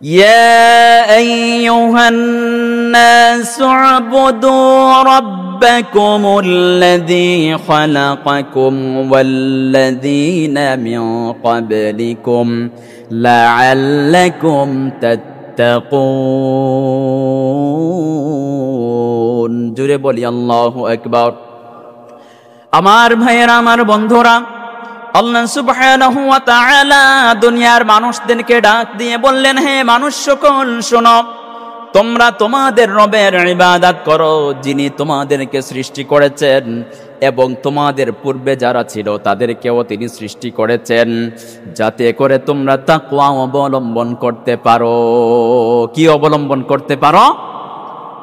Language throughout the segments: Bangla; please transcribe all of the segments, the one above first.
يا أيها الناس اعبدوا ربكم الذي خلقكم والذين من قبلكم لعلكم تتقون জোরে বলি আল্লাহু আকবার। আমার ভাইয়েরা, আমার বন্ধুরা, আল্লাহ সুবহানাহু ওয়া তাআলা দুনিয়ার মানুষদেরকে ডাক দিয়ে বললেন, হে মানুষ সকল শোনো, তোমরা তোমাদের রবের ইবাদত করো, যিনি তোমাদেরকে সৃষ্টি করেছেন এবং তোমাদের পূর্বে যারা ছিল তাদেরকেও তিনি সৃষ্টি করেছেন, যাতে করে তোমরা তাকওয়া অবলম্বন করতে পারো। কি অবলম্বন করতে পারো?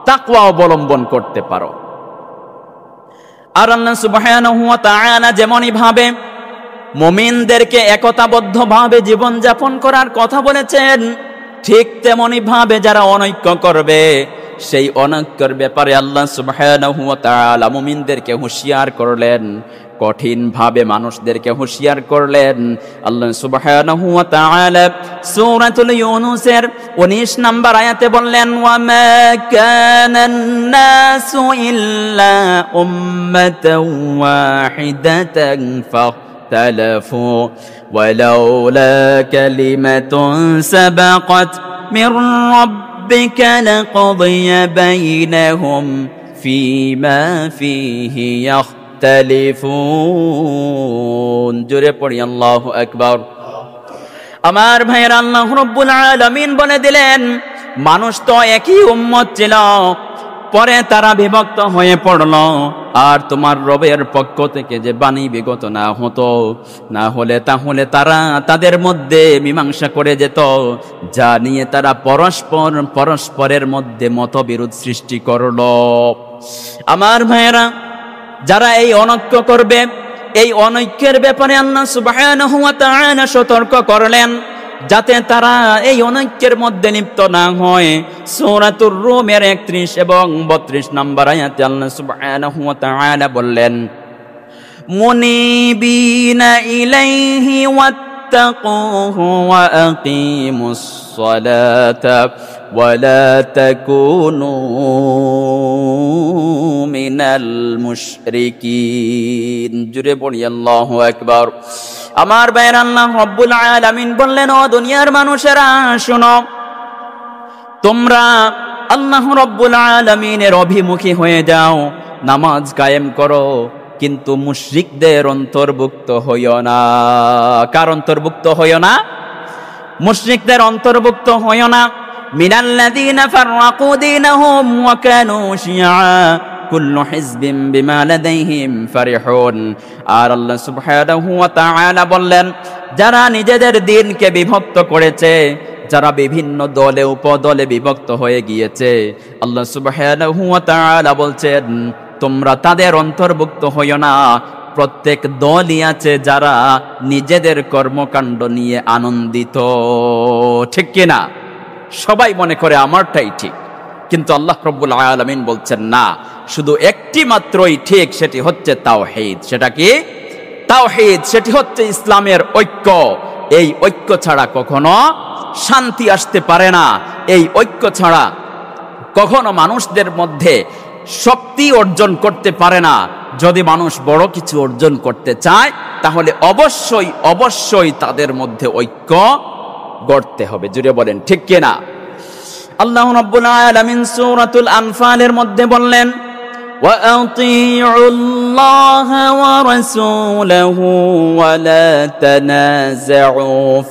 তাকওয়া অবলম্বন করতে পারো। আর আল্লাহ সুবহানাহু ওয়া তাআলা যেমনই ভাবে মুমিনদেরকে একতাবদ্ধভাবে জীবন যাপন করার কথা বলেছেন, ঠিক তেমনি ভাবে যারা অনৈক্য করবে সেই অনৈক্যের ব্যাপারে আল্লাহ সুবহানাহু ওয়া তাআলা মুমিনদেরকে হুঁশিয়ার করলেন, কঠিন ভাবে মানুষদেরকে হুঁশিয়ার করলেন। আল্লাহ সুবহানাহু ওয়া তাআলা সূরাতুল ইউনূসের 19 নম্বর আয়াতে বললেন, ওয়া মা কানান নাসু ইল্লা উম্মাতান ওয়াহিদাতান فاختلفوا ولولا كلمة سبقت من ربك لقضي بينهم فيما فيه يختلفون জোরে পড়ি আল্লাহু আকবার। আমার ভাইয়েরা, আল্লাহ রাব্বুল আলামিন বলে দিলেন, মানুষ তো একই উম্মত ছিল, পরে তারা বিভক্ত হয়ে পড়ল। আর তোমার রবের পক্ষ থেকে যে বাণী বিগত না হতো, না হলে তাহলে তারা তাদের মধ্যে মীমাংসা করে যেত, যা নিয়ে তারা পরস্পরের মধ্যে মতবিরোধ সৃষ্টি করল। আমার ভাইয়েরা, যারা এই অনৈক্য করবে, এই অনৈক্যের ব্যাপারে আল্লাহ সুবহানাহু ওয়া তাআলা সতর্ক করলেন, যাতে তারা এই অনৈক্যের মধ্যে লিপ্ত না হয়। সূরাতুর রুমের 31 এবং 32 নম্বর আয়াতে আল্লাহ সুবহানাহু ওয়া তাআলা বললেন, মুনিবিনা ইলাইহি ওয়াত্তাকুহু ওয়া আকিমুস সালাতা ওয়া লা তাকুনু মিনাল মুশরিকিন। জুরে বলি আল্লাহু আকবার। আমার ভাইয়েরা, আল্লাহ রাব্বুল আলামিন বললেন, ও দুনিয়ার মানুষেরা শোনো, তোমরা আল্লাহ রাব্বুল আলামিনের অভিমুখী হয়ে যাও, নামাজ কায়েম করো, কিন্তু মুশরিকদের অন্তর্ভুক্ত হইও না। কার অন্তর্ভুক্ত হইও না? মুশরিকদের অন্তর্ভুক্ত হইও না। মিনাল্লাযীনা ফাররাকু দীনাহুম ওয়া কানু শিয়া কুল্লু হিজবিন বিমা লাদাইহিম ফারিহুন। আর আল্লাহ সুবহানাহু ওয়া তাআলা বললেন, যারা নিজেদের দ্বীনকে বিভক্ত করেছে, যারা বিভিন্ন দলে উপদলে বিভক্ত হয়ে গিয়েছে, আল্লাহ সুবহানাহু ওয়া তাআলা বলছেন, তোমরা তাদের অন্তর্ভুক্ত হইও না। প্রত্যেক দলই আছে যারা নিজেদের কর্মকাণ্ড নিয়ে আনন্দিত, ঠিক কিনা? সবাই মনে করে আমারটাই ঠিক, কিন্তু আল্লাহ রাব্বুল আলামিন বলছেন না, শুধু একটি মাত্রই ঠিক, সেটি হচ্ছে তাওহীদ। সেটা কি? তাওহীদ। সেটি হচ্ছে ইসলামের ঐক্য। এই ঐক্য ছাড়া কখনো শান্তি আসতে পারে না। এই ঐক্য ছাড়া কখনো মানুষদের মধ্যে শক্তি অর্জন করতে পারে না। যদি মানুষ বড় কিছু অর্জন করতে চায়, তাহলে অবশ্যই অবশ্যই তাদের মধ্যে ঐক্য গড়তে হবে। জুড়ে বলেন ঠিক কিনা? আল্লাহ রাব্বুল আলামিন সূরাতুল আনফালের মধ্যে বললেন, ওয়া আতিউল্লাহা ওয়া রাসূলাহু ওয়া লা তানাযাউ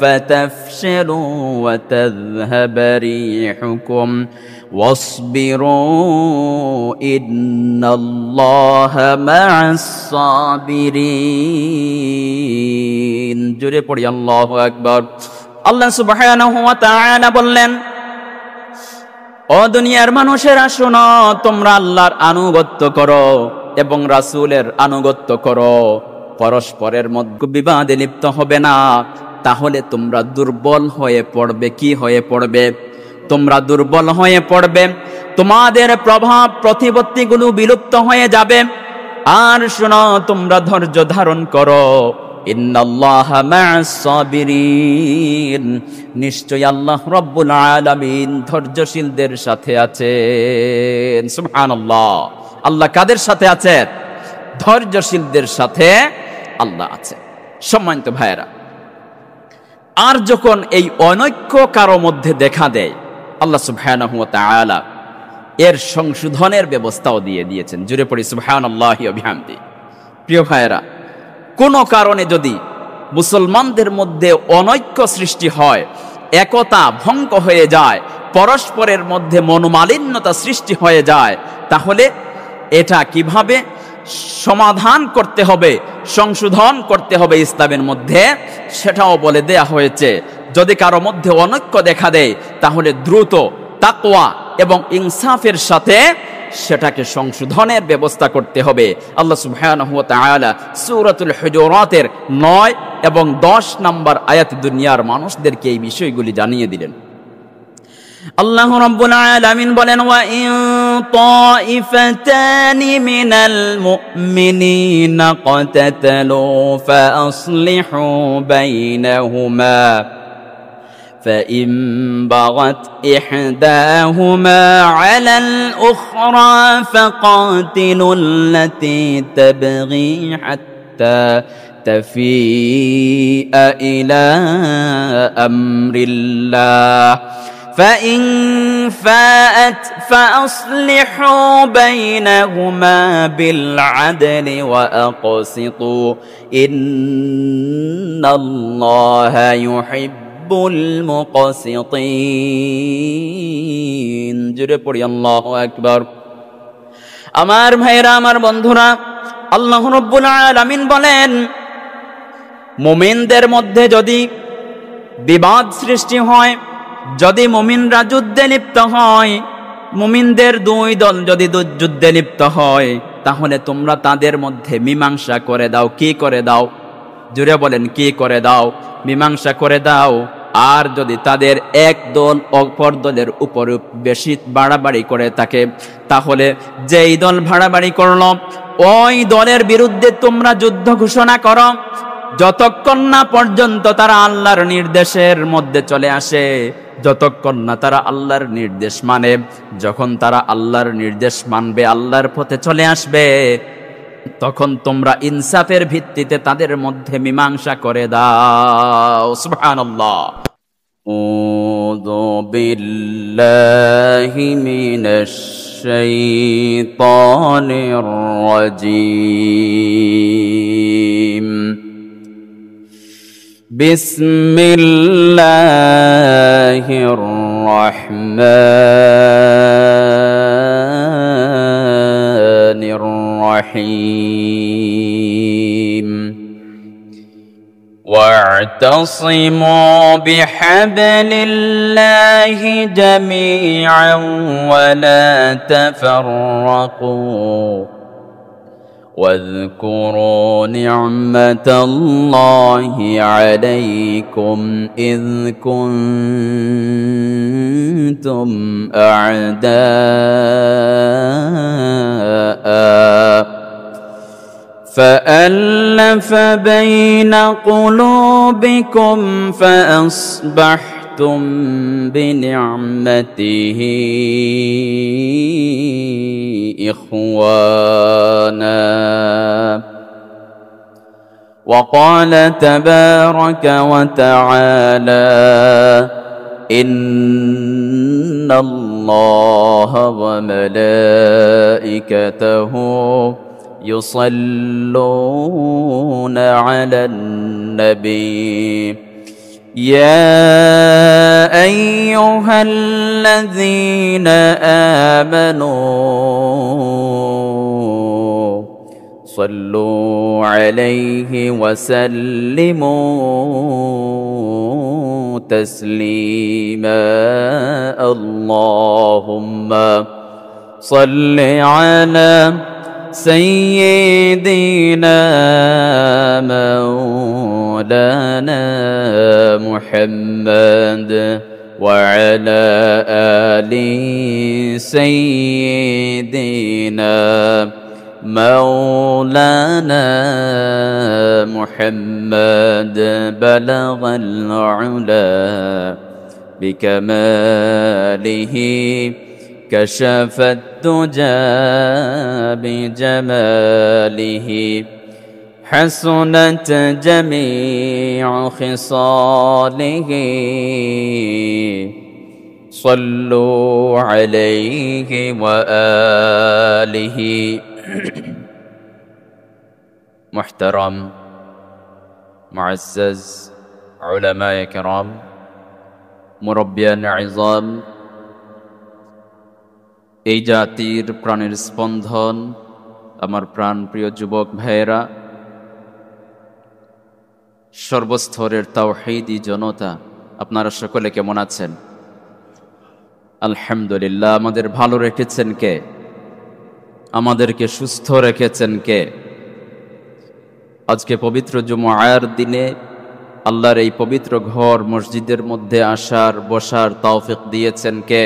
ফাতাফশালু ওয়া তাযহাবা রিহুকুম ওয়াসবিরু ইন্নাল্লাহা মা'আস সাবিরিন। জোরে পড়ি আল্লাহু আকবার। আল্লাহ সুবহানাহু ওয়া তাআলা বললেন, ও দুনিয়ার মানুষেরা শোনো, তোমরা আল্লাহর আনুগত্য করো এবং রাসূলের আনুগত্য করো, পরস্পরের মধ্যে বিবাদে লিপ্ত হবে না, তাহলে তোমরা দুর্বল হয়ে পড়বে। কি হয়ে পড়বে? তোমরা দুর্বল হয়ে পড়বে, তোমাদের প্রভাব প্রতিপত্তিগুলো বিলুপ্ত হয়ে যাবে। আর শোনো, তোমরা ধৈর্য ধারণ করো ইন্নাল্লাহা মা'আস সাবিরিন, নিশ্চয় আল্লাহ রব্বুল আলামিন ধৈর্যশীলদের সাথে আছেন। সুবহানাল্লাহ। আল্লাহ কাদের সাথে আছেন? ধৈর্যশীলদের সাথে আল্লাহ আছেন। সম্মানিত ভাইয়েরা, আর যখন এই অনৈক্য কারো মধ্যে দেখা দেয়, আল্লাহ সুবহানাহু ওয়া তাআলা এর সংশোধনের ব্যবস্থাও দিয়ে দিয়েছেন। জুড়ে পড়ি সুবহানাল্লাহি ওয়া বিহামদি। প্রিয় ভাইয়েরা, কোনো কারণে যদি মুসলমানদের মধ্যে অনৈক্য সৃষ্টি হয়, একতা ভঙ্গ হয়ে যায়, পরস্পরের মধ্যে মনোমালিন্যতা সৃষ্টি হয়ে যায়, তাহলে এটা কিভাবে সমাধান করতে হবে, সংশোধন করতে হবে ইসলামের মধ্যে, সেটাও বলে দেয়া হয়েছে। যদি কারো মধ্যে অনৈক্য দেখা দেয়, তাহলে দ্রুত তাকওয়া এবং ইনসাফের সাথে সেটাকে সংশোধনের ব্যবস্থা করতে হবে। আল্লাহ সুবহানাহু ওয়া তাআলা সূরাতুল হুজুরাতের 9 এবং 10 নম্বর আয়াতে দুনিয়ার মানুষদেরকে এই বিষয়গুলি জানিয়ে দিলেন। আল্লাহ রাব্বুল আলামিন বলেন, ওয়া ইন তাইফাতানি মিনাল মুমিনিনা ক্বাতাতালু ফাআসলিহু বাইনাহুমা فإن بغت إحداهما على الأخرى فقاتلوا التي تبغي حتى تفيء إلى أمر الله فإن فاءت فأصلحوا بينهما بالعدل وأقسطوا إن الله يحب المقسطين। জুড়ে পড়ি আল্লাহু আকবার। আমার ভাইরা, আমার বন্ধুরা, আল্লাহ রাব্বুল আলামিন বলেন, মুমিনদের মধ্যে যদি বিবাদ সৃষ্টি হয়, যদি মুমিনরা যুদ্ধে লিপ্ত হয়, মুমিনদের দুই দল যদি যুদ্ধে লিপ্ত হয়, তাহলে তোমরা তাদের মধ্যে মীমাংসা করে দাও। কি করে দাও? জুড়ে বলেন, কি করে দাও? মীমাংসা করে দাও। আর যদি তাদের এক দল অপর দলের উপর বেশি বাড়াবাড়ি করে থাকে, তাহলে যেই দল বাড়াবাড়ি করলো ওই দলের বিরুদ্ধে তোমরা যুদ্ধ ঘোষণা করো, যতক্ষণ না পর্যন্ত তারা আল্লাহর নির্দেশের মধ্যে চলে আসে, যতক্ষণ না তারা আল্লাহর নির্দেশ মানে। যখন তারা আল্লাহর নির্দেশ মানবে, আল্লাহর পথে চলে আসবে, তখন তোমরা ইনসাফের ভিত্তিতে তাদের মধ্যে মীমাংসা করে দাও। সুবহানাল্লাহ। আউযু বিল্লাহি মিনাশ শাইতানির রাজীম। বিসমিল্লাহির রাহমানির রহিম। واعتصموا بحبل الله جميعا ولا تفرقوا واذكروا نعمة الله عليكم إذ كنتم أعداء فألف بين قلوبكم فأصبحتم بنعمته إخوانا وقال تبارك وتعالى إن الله وملائكته يصلون على النبي يا أيها الذين آمنوا صلوا عليه وسلموا تسليما اللهم صل على سيدنا مولانا محمد وعلى آل سيدنا مولانا محمد بلغ العلا بكماله كشف الدجى بجماله حسنت جميع خصاله صلوا عليه وآله محترم معزز علماء کرام মুরব্বিয়ান আযম এই জাতির প্রাণের স্পন্দন আমার প্রাণ প্রিয় যুবক ভাইয়েরা সর্বস্তরের তাওহীদি জনতা আপনারা সকলে কেমন আছেন আলহামদুলিল্লাহ আমাদের ভালো রেখেছেন কে আমাদেরকে সুস্থ রেখেছেন কে আজকে পবিত্র জুমআর দিনে আল্লাহর এই পবিত্র ঘর মসজিদের মধ্যে আসার বসার তৌফিক দিয়েছেন কে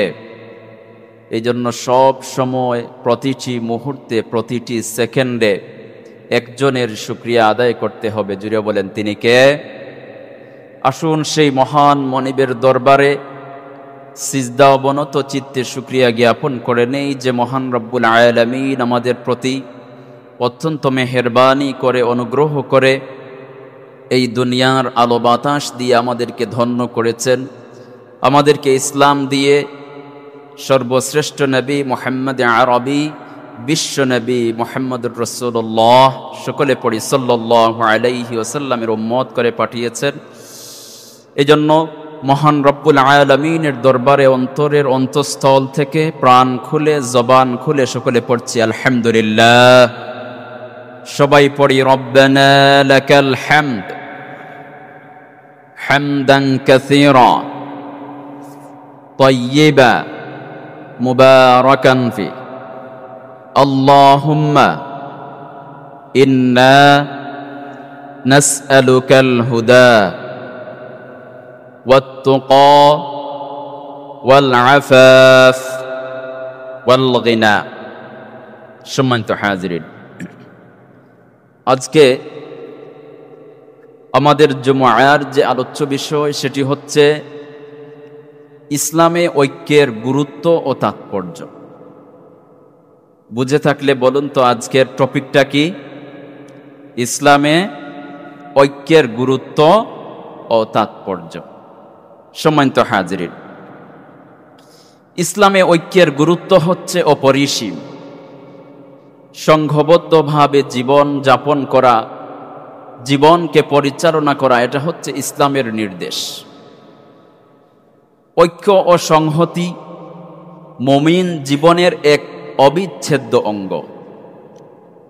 এই জন্য সব সময় প্রতিটি মুহূর্তে প্রতিটি সেকেন্ডে একজনের শুকরিয়া আদায় করতে হবে জুড়ে বলেন তিনি কে আসুন সেই মহান মনিবের দরবারে সিজদা অবনত চিত্তে শুকরিয়া জ্ঞাপন করে নেই যে মহান রব্বুল আলামিন আমাদের প্রতি অত্যন্ত মেহেরবানি করে অনুগ্রহ করে এই দুনিয়ার আলো বাতাস দিয়ে আমাদেরকে ধন্য করেছেন আমাদেরকে ইসলাম দিয়ে সর্বশ্রেষ্ঠ নবী মুহাম্মদ আরবি বিশ্ব নবী মুহাম্মদুর রাসূলুল্লাহ সকলে পড়ি সাল্লাল্লাহু আলাইহি ওয়াসাল্লামের উম্মত করে পাঠিয়েছেন এজন্য মহান রব্বুল আলামিনের দরবারে অন্তরের অন্তঃস্থল থেকে প্রাণ খুলে জবান খুলে সকলে পড়ছি আলহামদুলিল্লাহ সবাই পড়ি রব্বানা লাকাল হামদ হামদান কাসীরা তাইয়্যিবা মুবারাকান ফি আল্লাহুম্মা ইন্না নাসআলুকাল হুদা ওয়াত-তুকা ওয়াল-আফাফ ওয়াল-গিনা সম্মানিত হাজিরিন আজকে আমাদের জুমআর যে আলোচ্য বিষয় সেটি হচ্ছে ইসলামে ঐক্যের গুরুত্ব ও তাৎপর্য বুঝে থাকলে বলুন তো আজকের টপিকটা কি ইসলামে ঐক্যের গুরুত্ব ও তাৎপর্য সম্মানিত হাজিরিন ইসলামে ঐক্যের গুরুত্ব হচ্ছে অপরিসীম সংঘবদ্ধভাবে জীবন যাপন করা জীবনকে পরিচালনা করা এটা হচ্ছে ইসলামের নির্দেশ ঐক্য ও সংহতি মুমিন জীবনের এক অবিচ্ছেদ্য অঙ্গ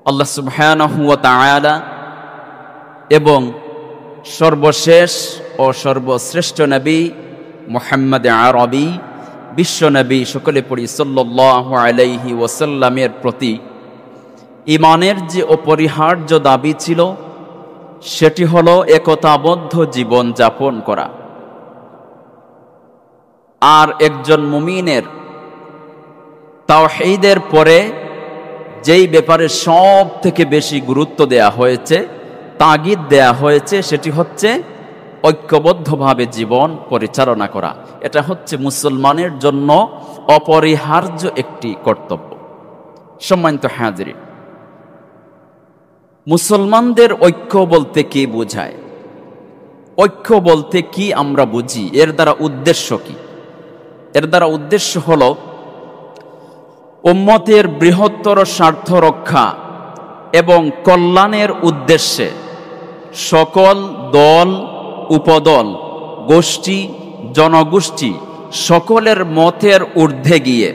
আল্লাহ সুবহানাহু ওয়া তাআলা এবং সর্বশেষ ও সর্বশ্রেষ্ঠ নবী মুহাম্মদ আরবি বিশ্ব নবী সকলে পড়ি সাল্লাল্লাহু আলাইহি ওয়াসাল্লামের প্রতি ঈমানের যে অপরিহার্য দাবি ছিল সেটি হলো একতাবদ্ধ জীবন যাপন করা আর একজন মুমিনের তাওহীদের পরে যেই ব্যাপারে সব থেকে বেশি গুরুত্ব দেয়া হয়েছে তাগিদ দেয়া হয়েছে সেটি হচ্ছে ঐক্যবদ্ধভাবে জীবন পরিচালনা করা এটা হচ্ছে মুসলমানের জন্য অপরিহার্য একটি কর্তব্য সম্মানিত হাজিরিন মুসলমানদের ঐক্য বলতে কি বোঝায় ঐক্য বলতে কি আমরা বুঝি এর দ্বারা উদ্দেশ্য কি এর দ্বারা উদ্দেশ্য হলো উম্মতের বৃহত্তর স্বার্থ রক্ষা এবং কল্যাণের উদ্দেশ্যে সকল দল উপদল গোষ্ঠী জনগোষ্ঠী সকলের মতের ঊর্ধ্বে গিয়ে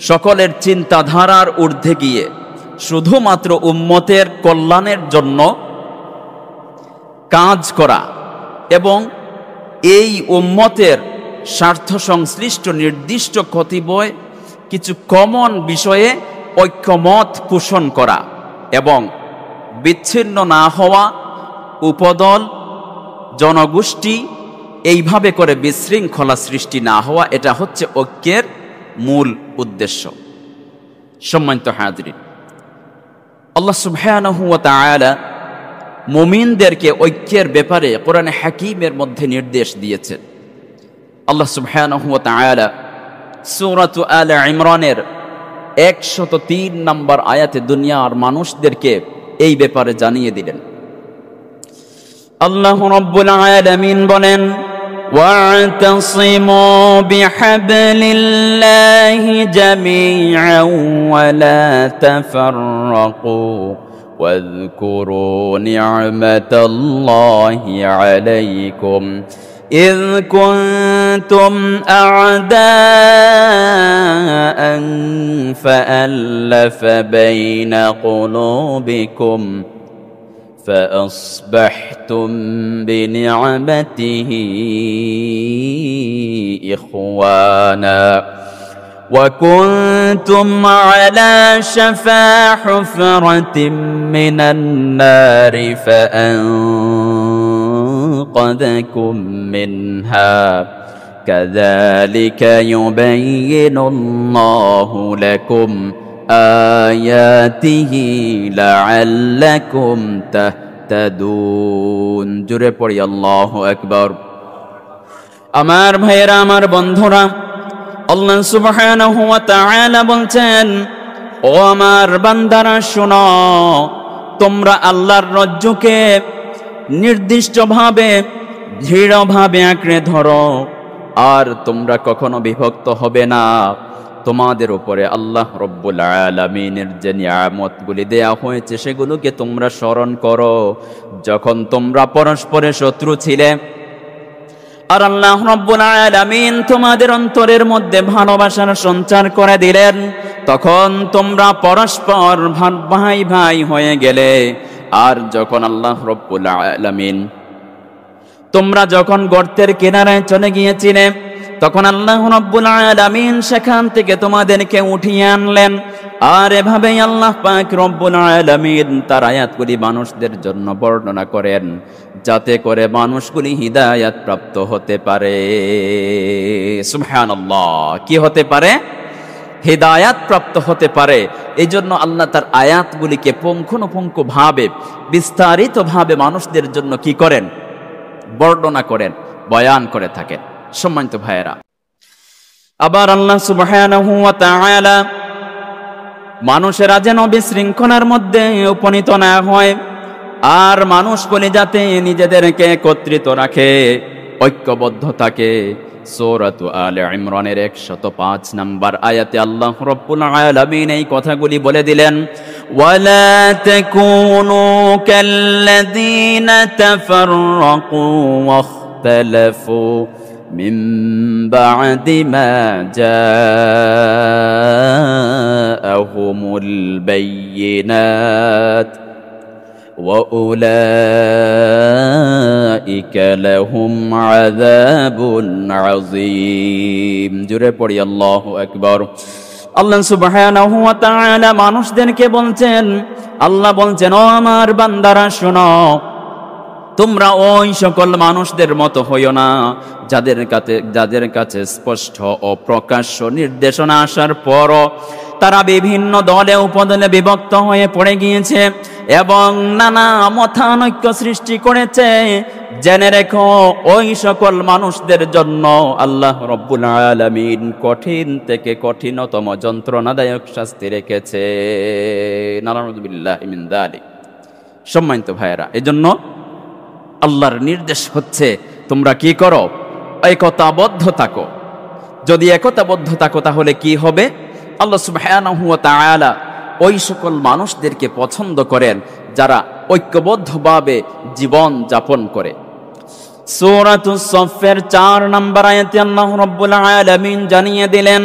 সকলের চিন্তাধারার ঊর্ধ্বে গিয়ে শুধুমাত্র উম্মতের কল্যাণের জন্য কাজ করা এবং এই উম্মতের স্বার্থ সংশ্লিষ্ট নির্দিষ্ট কতিপয় কিছু কমন বিষয়ে ঐক্যমত পোষণ করা এবং বিচ্ছিন্ন না হওয়া উপদল জনগোষ্ঠী এইভাবে করে বিশৃঙ্খলা সৃষ্টি না হওয়া এটা হচ্ছে ঐক্যের মূল উদ্দেশ্য সম্মানিত হাজিরিন আল্লাহ সুবহানাহু ওয়া তাআলা মুমিনদেরকে ঐক্যের ব্যাপারে কোরআনে হাকীমের মধ্যে নির্দেশ দিয়েছেন। আল্লাহ সুবহানাহু ওয়া তাআলা সূরাতু আলে ইমরানের 103 নম্বর আয়াতে দুনিয়ার মানুষদেরকে এই ব্যাপারে জানিয়ে দিলেন। আল্লাহ রাব্বুল আলামিন বলেন, ওয়া'তাসিমু বিহাবলিল্লাহি জামিআন ওয়া লা তাফাররাকু ওয়াযকুরু নি'মাতাল্লাহি আলাইকুম إذ كنتم أعداء فألف بين قلوبكم فأصبحتم بنعمته إخوانا وكنتم على شفا حفرة من النار فأنقذكم منها كذلك يبين الله لكم آياته لعلكم تهتدون জোরে পড়ি আল্লাহু আকবার। আমার ভাইয়েরা, আমার বন্ধুরা, আল্লাহ সুবহানাহু ওয়া তাআলা বলছেন, ও আমার বান্দারা শোনো, তোমরা আল্লাহর রজ্জুকে নির্দিষ্টভাবে দৃঢ়ভাবে আঁকড়ে ধরো, আর তোমরা কখনো বিভক্ত হবে না। তোমাদের উপরে আল্লাহ রব্বুল আলামিনের যে নিয়ামতগুলি দেয়া হয়েছে সেগুলোকে তোমরা স্মরণ করো। যখন তোমরা পরস্পরের শত্রু ছিলে আর আল্লাহ রব্বুল আলামিন তোমাদের অন্তরের মধ্যে ভালোবাসার সঞ্চার করে দিলেন, তখন তোমরা পরস্পর ভাই ভাই হয়ে গেলে। আর যখন আল্লাহ রব্বুল আলামিন তোমরা যখন গর্তের কিনারায় চলে গিয়েছিলে, তখন আল্লাহ রব্বুল আলামিন সেখান থেকে তোমাদেরকে উঠিয়ে আনলেন। আর এভাবেই আল্লাহ পাক রব্বুল আলামিন তার আয়াতগুলি মানুষদের জন্য বর্ণনা করেন, যাতে করে মানুষগুলি হিদায়াত প্রাপ্ত হতে পারে। সুবহানাল্লাহ, কি হতে পারে? হিদায়াত প্রাপ্ত হতে পারে। এই জন্য আল্লাহ তার আয়াতগুলিকে পুঙ্খানুপুঙ্খভাবে বিস্তারিতভাবে মানুষদের জন্য কি করেন? বর্ণনা করেন, বয়ান করে থাকেন। সম্মানিত ভাইয়েরা, আবার আল্লাহ সুবহানাহু ওয়া তাআলা মানুষেরা যেন বিশৃঙ্খলার মধ্যে উপনীত না হয়, আর মানুষগুলি যাতে নিজেদেরকে একত্রিত রাখে, ঐক্যবদ্ধ থাকে, সূরাতু আলে ইমরানের 105 নম্বর আয়াতে আল্লাহ রাব্বুল আলামিন এই কথাগুলি বলে দিলেন, ওয়ালা তাকুনু কাল্লাযীনা তাফাররাকু ওয়াখতালাফু মিন বা'দি মা জাআহুমুল বায়্যিনাত وَأُولَئِكَ لَهُمْ عَذَابٌ عَظِيمٌ জোরে পড়ি আল্লাহু আকবার। আল্লাহ সুবহানাহু ওয়া তাআলা মানুষদেরকে বলছেন, আল্লাহ বলছেন, ও আমার বান্দারা শোনো, তোমরা ওই সকল মানুষদের মতো হইও না যাদের কাছে স্পষ্ট ও প্রকাশ্য নির্দেশনা আসার পরও তারা বিভিন্ন দলে উপদলে বিভক্ত হয়ে পড়ে গিয়েছে এবং নানা মতানৈক্য সৃষ্টি করেছে। জেনে রেখো, ওই সকল মানুষদের জন্য আল্লাহ রব্বুল আলামিন কঠিন থেকে কঠিনতম যন্ত্রণাদায়ক শাস্তি রেখেছে। নাউযুবিল্লাহি মিন যালিক। সম্মানিত ভাইয়েরা, এজন্য আল্লাহর নির্দেশ হচ্ছে তোমরা কি করো? একতাবদ্ধ থাকো। যদি একতাবদ্ধ থাকো তাহলে কি হবে? আল্লাহ সুবহানাহু ওয়া তাআলা ওই সকল মানুষদেরকে পছন্দ করেন যারা ঐক্যবদ্ধভাবে জীবন যাপন করে। সূরাতুস সফের 4 নম্বর আয়াতে আল্লাহ রাব্বুল আলামিন জানিয়ে দিলেন,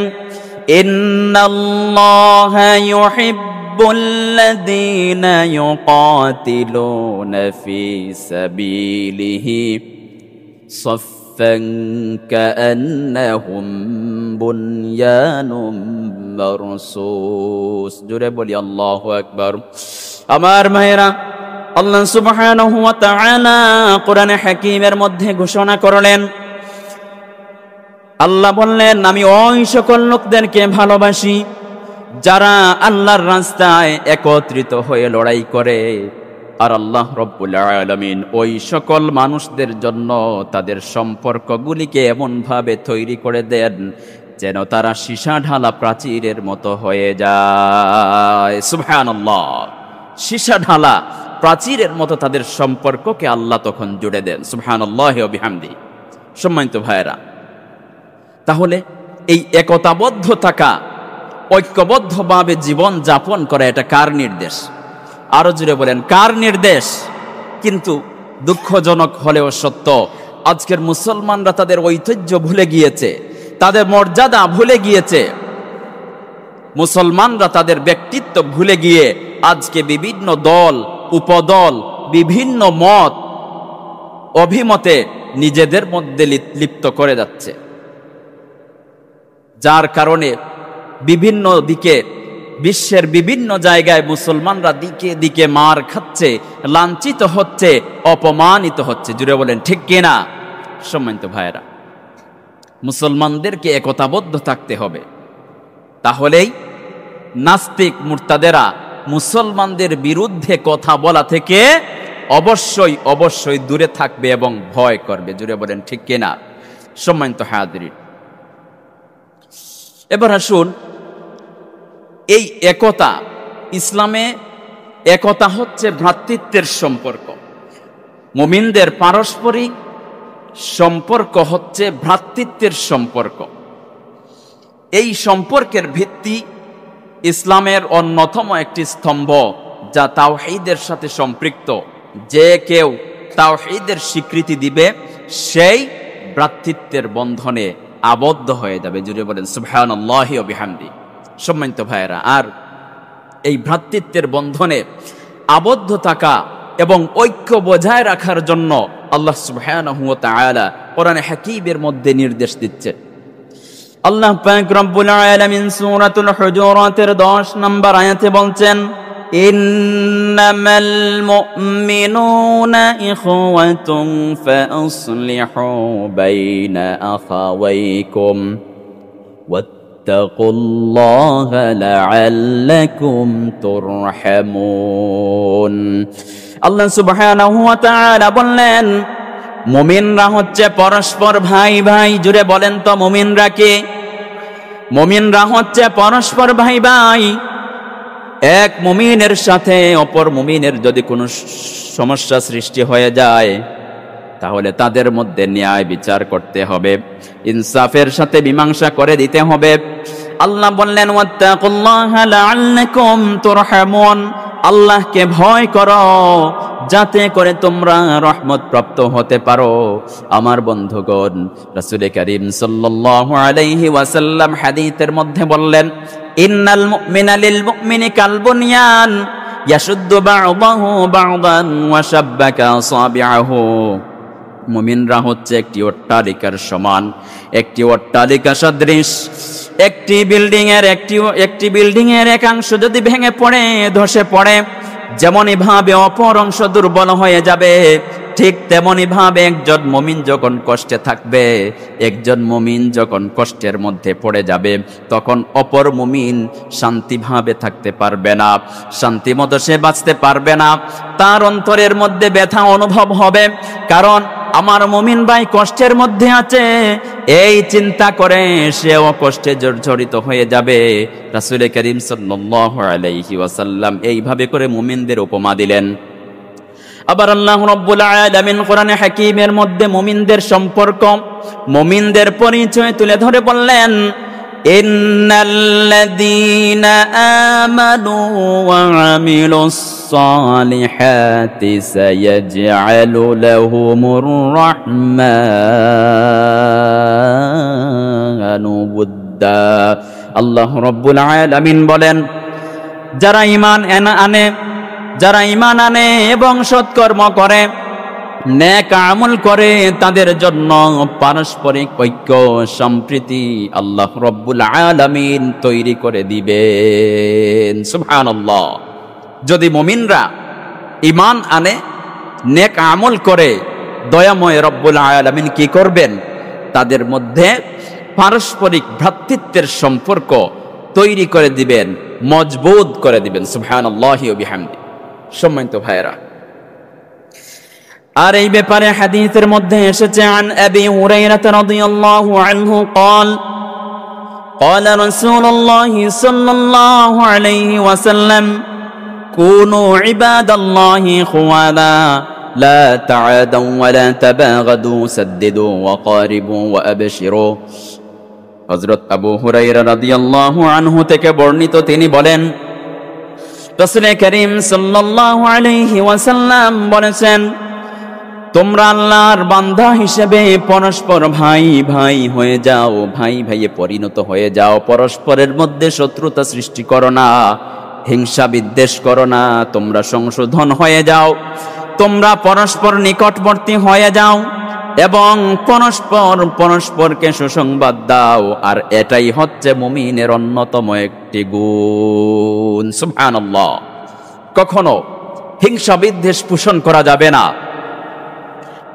ইন্নাল্লাহা ইউহিব্বুল্লাযীনা ইউকাতিলুনা ফী সাবিলিহি সাফফান কাআন্নাহুম বুনয়ানুম মারসুস। জোরে বলি আল্লাহু আকবার। আমার ভাইয়েরা, আল্লাহ সুবহানাহু ওয়া তাআলা কোরআনে হাকীমের মধ্যে ঘোষণা করলেন, আল্লাহ বললেন, আমি ওই সকল লোকদেরকে ভালোবাসি যারা আল্লাহর রাস্তায় একত্রিত হয়ে লড়াই করে, আর আল্লাহ রব্বুল আলামিন ওই সকল মানুষদের জন্য তাদের সম্পর্কগুলিকে এমনভাবে তৈরি করে দেন যেন তারা সীসা ঢালা প্রাচীরের মতো হয়ে যায়। সুবহানাল্লাহ, সীসা ঢালা প্রাচীরের মতো তাদের সম্পর্ককে আল্লাহ তখন জুড়ে দেন। সুবহানাল্লাহি ওয়া বিহামদি। সম্মানিত ভাইয়েরা, তাহলে এই একতাবদ্ধ থাকা, ঐক্যবদ্ধভাবে জীবন যাপন করা, এটা কার নির্দেশ? আরো জুড়ে বলেন, কার নির্দেশ? কিন্তু দুঃখজনক হলেও সত্য, আজকের মুসলমানরা তাদের ঐতিহ্য ভুলে গিয়েছে, তাদের মর্যাদা ভুলে গিয়েছে। মুসলমানরা তাদের ব্যক্তিত্ব ভুলে গিয়ে আজকে বিভিন্ন দল, উপদল, বিভিন্ন মত অভিমতে নিজেদের মধ্যে লিপ্ত করে যাচ্ছে, যার কারণে বিভিন্ন দিকে, বিশ্বের বিভিন্ন জায়গায় মুসলমানরা দিকে দিকে মার খাচ্ছে, লাঞ্ছিত হচ্ছে, অপমানিত হচ্ছে। জুড়ে বলেন ঠিক কিনা? সম্মানিত ভাইয়েরা, মুসলমানদেরকে একতাবদ্ধ থাকতে হবে, তাহলেই নাস্তিক মুরতাদেরা মুসলমানদের বিরুদ্ধে কথা বলা থেকে অবশ্যই অবশ্যই দূরে থাকবে এবং ভয় করবে। জুড়ে বলেন ঠিক কিনা? সম্মানিত হাজিরিন, এবার আসুন, এই একতা, ইসলামে একতা হচ্ছে ভ্রাতৃত্বের সম্পর্ক। মুমিনদের পারস্পরিক সম্পর্ক হচ্ছে ভ্রাতৃত্বের সম্পর্ক। এই সম্পর্কের ভিত্তি ইসলামের অন্যতম একটি স্তম্ভ, যা তাওহীদের সাথে সম্পৃক্ত। যে কেউ তাওহীদের স্বীকৃতি দিবে, সেই ভ্রাতৃত্বের বন্ধনে আবদ্ধ হয়ে যাবে। জুড়ে বলেন সুবহানাল্লাহি ওয়া বিহামদি। সম্মানিত ভাইয়েরা, আর এই ভ্রাতৃত্বের বন্ধনে আবদ্ধ থাকা এবং ঐক্য বজায় রাখার জন্য আল্লাহ সুবহানাহু ওয়া তাআলা কোরআনে হাকীমের মধ্যে নির্দেশ দিচ্ছে। আল্লাহ পাক রব্বুল আলামিন সূরাতুল হুজুরাতের 10 নম্বর আয়াতে বলছেন, ইন্নামাল মুমিনুনা ইখওয়াতুন ফাসলিহু বাইনা আখাওয়াইকুম ওয়াত্তাকুল্লাহা লাআল্লাকুম তুরহামুন। আল্লাহ সুবহানাহু ওয়া তাআলা বললেন, মুমিনরা হচ্ছে পরস্পর ভাই ভাই। জুড়ে বলেন তো, মুমিনরা কে? মুমিনরা হচ্ছে পরস্পর ভাই ভাই। এক মুমিনের সাথে অপর মুমিনের যদি কোনো সমস্যা সৃষ্টি হয়ে যায়, তাহলে তাদের মধ্যে ন্যায় বিচার করতে হবে, ইনসাফের সাথে মীমাংসা করে দিতে হবে। আল্লাহ বললেন, ওয়াত্তাকুল্লাহা লাআল্লাকুম তুরহামুন, আল্লাহকে ভয় করো যাতে করে তোমরা রহমত প্রাপ্ত হতে পারো। আমার বন্ধুগণ, রাসূল করিম সাল্লাল্লাহু আলাইহি ওয়াসাল্লাম হাদিসের মধ্যে বললেন, ইন্নাল মুমিনা লিল মুমিনি কাল বুনয়ান ইয়াশুদ্দু বা'দাহু বা'দান ওয়া শাব্বাকা আসাবি'াহু। মুমিনরা হচ্ছে একটি অট্টালিকার সমান, একটি অট্টালিকা সদৃশ। একটি বিল্ডিং এর একাংশ যদি ভেঙে পড়ে, ধসে পড়ে, যেমনই ভাবে অপর অংশ দুর্বল হয়ে যাবে, ঠিক তেমনি ভাবে একজন মুমিন যখন কষ্টে থাকবে, একজন মুমিন যখন কষ্টের মধ্যে পড়ে যাবে, তখন অপর মুমিন শান্তিভাবে থাকতে পারবে না, শান্তি মতো সে বাঁচতে পারবে না। তার অন্তরের মধ্যে ব্যথা অনুভব হবে, কারণ আমার মুমিন ভাই কষ্টের মধ্যে আছে, এই চিন্তা করে সেও কষ্টে জর্জরিত হয়ে যাবে। রাসূল করিম সাল্লাল্লাহু আলাইহি ওয়াসাল্লাম এইভাবে করে মুমিনদের উপমা দিলেন। আবার আল্লাহ রাব্বুল আলামিন কোরআনে হাকীমের মধ্যে মুমিনদের সম্পর্ক, মুমিনদের পরিচয় তুলে ধরে বললেন, ইন্নাল্লাযীনা আমানু ওয়া আমিলুস সালিহাতি সায়াজআলু লাহুমুর রাহমানু বুদ্দা। আল্লাহ রাব্বুল আলামিন বলেন, যারা ঈমান আনে এবং সৎকর্ম করে, নেক আমল করে, তাদের জন্য পারস্পরিক ঐক্য সম্প্রীতি আল্লাহ রব্বুল আলামিন তৈরি করে দিবেন। সুবহানাল্লাহ। যদি মুমিনরা ঈমান আনে, নেক আমল করে, দয়াময় রব্বুল আলামিন কি করবেন? তাদের মধ্যে পারস্পরিক ভ্রাতৃত্বের সম্পর্ক তৈরি করে দিবেন। মজবুত করে দিবেন। সুবহানাল্লাহি ওয়া বিহামদি। সম্মানিত ভাইরা, আর এই ব্যাপারে হাদিসের মধ্যে এসেছে, আন আবি হুরায়রা রাদিয়াল্লাহু আনহু قال قال رسول الله صلى الله عليه وسلم كونوا عباد الله خوانا لا تعادوا ولا تباغضوا سددوا وقاربوا وابشروا। হযরত আবু হুরায়রা রাদিয়াল্লাহু আনহু থেকে বর্ণিত, তিনি বলেন রাসূল করিম সাল্লাল্লাহু আলাইহি ওয়াসাল্লাম বলেছেন, তোমরা আল্লাহর বান্দা হিসেবে পরস্পর ভাই ভাই হয়ে যাও, ভাই ভাইয়ে পরিণত হয়ে যাও। পরস্পরের মধ্যে শত্রুতা সৃষ্টি করো না, হিংসা বিদ্বেষ করো না, তোমরা সংশোধন হয়ে যাও, তোমরা পরস্পর নিকটবর্তী হয়ে যাও এবং পরস্পরকে সুসংবাদ দাও। আর এটাই হচ্ছে মুমিনের অন্যতম একটি গুণ। সুবহানাল্লাহ। কখনো হিংসা বিদ্বেষ পোষণ করা যাবে না,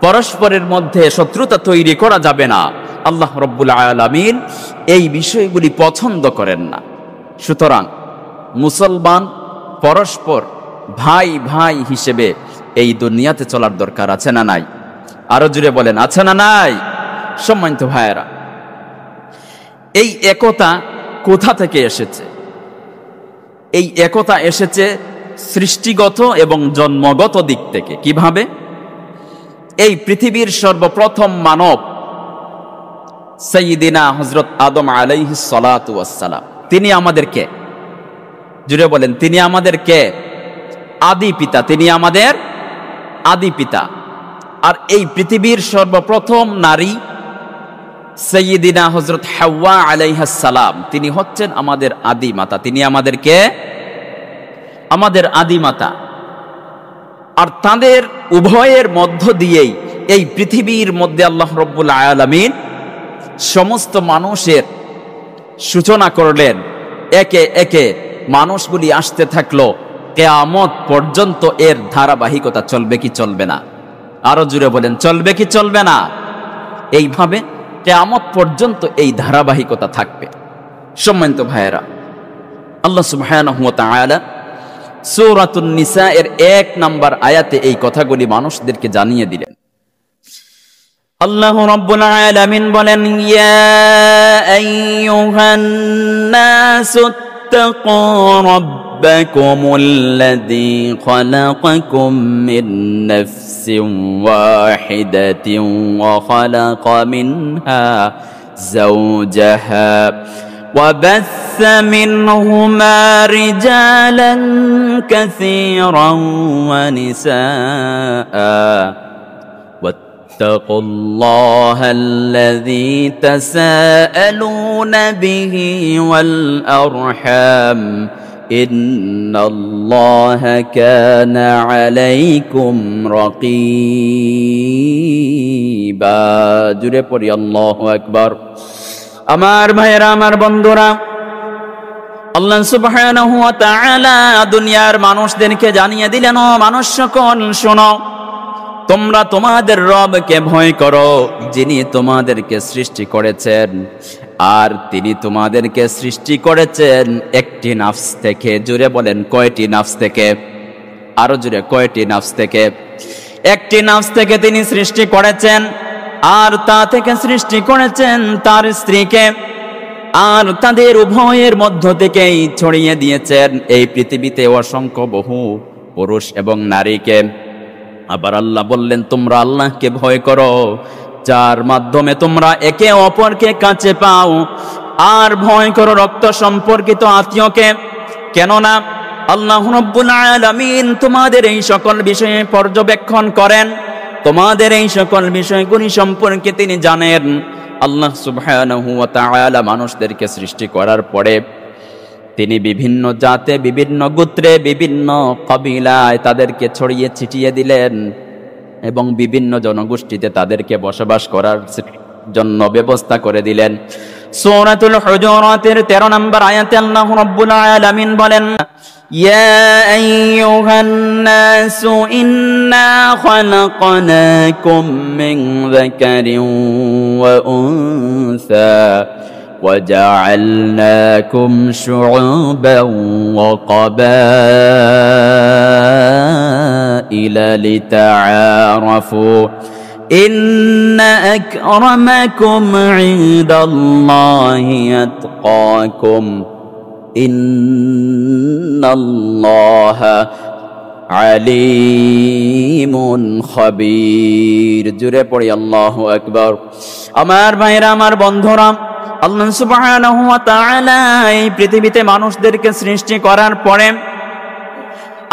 পরস্পরের মধ্যে শত্রুতা তৈরি করা যাবে না। আল্লাহ রাব্বুল আলামিন এই বিষয়গুলি পছন্দ করেন না। সুতরাং মুসলমান পরস্পর ভাই ভাই হিসেবে এই দুনিয়াতে চলার দরকার আছে না নাই? আরো জুড়ে বলেন, আছে না নাই? সম্মানিত ভাইয়েরা, এই একতা কোথা থেকে এসেছে? এই একতা এসেছে সৃষ্টিগত এবং জন্মগত দিক থেকে। কিভাবে? এই পৃথিবীর সর্বপ্রথম মানব সাইয়্যিদিনা হযরত আদম আলাইহিস সালাতু ওয়াস সালাম, তিনি আমাদের কে? জুড়ে বলেন, তিনি আমাদের কে? আদি পিতা। তিনি আমাদের আদি পিতা। আর এই পৃথিবীর সর্বপ্রথম নারী সাইয়্যিদিনা হযরত হাওয়া আলাইহাস সালাম, তিনি হচ্ছেন আমাদের আদি মাতা। তিনি আমাদের কে? আমাদের আদি মাতা। আর তাদের উভয়ের মধ্য দিয়েই এই পৃথিবীর মধ্যে আল্লাহ রাব্বুল আলামিন সমস্ত মানুষের সূচনা করলেন। একে একে মানুষগুলি আসতে থাকলো, কিয়ামত পর্যন্ত এর ধারাবাহিকতা চলবে কি চলবে না? আরো জুড়ে বলেন, চলবে কি চলবে না? এইভাবে কিয়ামত পর্যন্ত এই ধারাবাহিকতা থাকবে। সম্মানিত ভাইয়েরা, আল্লাহ সুবহানাহু ওয়া তাআলা সূরাতুন নিসা এর 1 নম্বর আয়াতে এই কথাগুলি মানুষদেরকে জানিয়ে দিলেন। আল্লাহ রাব্বুল আলামিন বলেন, ইয়া আইয়ুহান নাসু তাকু রাব্বাকুমুল্লাযী খালাকাকুম মিন নাফসিন ওয়াহিদাতিন ওয়া খালাকা মিনহা যাওজাহা وبث منهما رجالا كثيرا ونساء واتقوا الله الذي تساءلون به والأرحام إن الله كان عليكم رقيبا। জুড়ে পড়ি আল্লাহু আকবার। আমার ভাইয়েরা, আমার বন্ধুরা, আল্লাহ সুবহানাহু ওয়া তাআলা দুনিয়ার মানুষদেরকে জানিয়ে দিলেন, ও মানুষ সকল শোনো, তোমরা তোমাদের রবকে ভয় করো, যিনি তোমাদেরকে সৃষ্টি করেছেন। আর তিনি তোমাদেরকে সৃষ্টি করেছেন একটি নফস থেকে। জুড়ে বলেন, কয়টি নফস থেকে? আরো জুড়ে, কয়টি নফস থেকে? একটি নফস থেকে তিনি সৃষ্টি করেছেন। আর তা থেকে সৃষ্টি করেছেন তার স্ত্রীকে, আর তাদের উভয়ের মধ্য থেকেই ছড়িয়ে দিয়েছেন এই পৃথিবীতে অসংখ্য বহু পুরুষ এবং নারীকে। আবার আল্লাহ বললেন, তোমরা আল্লাহকে ভয় করো, যার মাধ্যমে তোমরা একে অপরকে কাছে পাও। আর ভয় করো রক্ত সম্পর্কিত আত্মীয়কে, কেননা আল্লাহ রাব্বুল আলামিন তোমাদের এই সকল বিষয়ে পর্যবেক্ষণ করেন, তোমাদের এই সকল বিষয়গুলি সম্পর্কে তিনি জানেন। আল্লাহ সুবহানাহু ওয়া তাআলা মানুষদেরকে সৃষ্টি করার পরে তিনি বিভিন্ন জাতে, বিভিন্ন গোত্রে, বিভিন্ন কবিলায় তাদেরকে ছড়িয়ে ছিটিয়ে দিলেন এবং বিভিন্ন জনগোষ্ঠীতে তাদেরকে বসবাস করার জন্য ব্যবস্থা করে দিলেন। সূরাতুল হুজুরাতের 13 নম্বর আয়াতে আল্লাহ রাব্বুল আলামিন বলেন, ইয়া আইয়ুহান নাসু ইন্না খালাকনাকুম মিন যাকারিন ওয়া উনসা وجعلناكم شعوبا وقبائل لتعارفوا إن أكرمكم عند الله أتقاكم إن الله আলিমুন খাবীর। জুড়ে পড়ি আল্লাহু আকবার। আমার ভাইরা, আমার বন্ধুরা, আল্লাহ সুবহানাহু ওয়া তাআলা এই পৃথিবীতে মানুষদেরকে সৃষ্টি করার পরে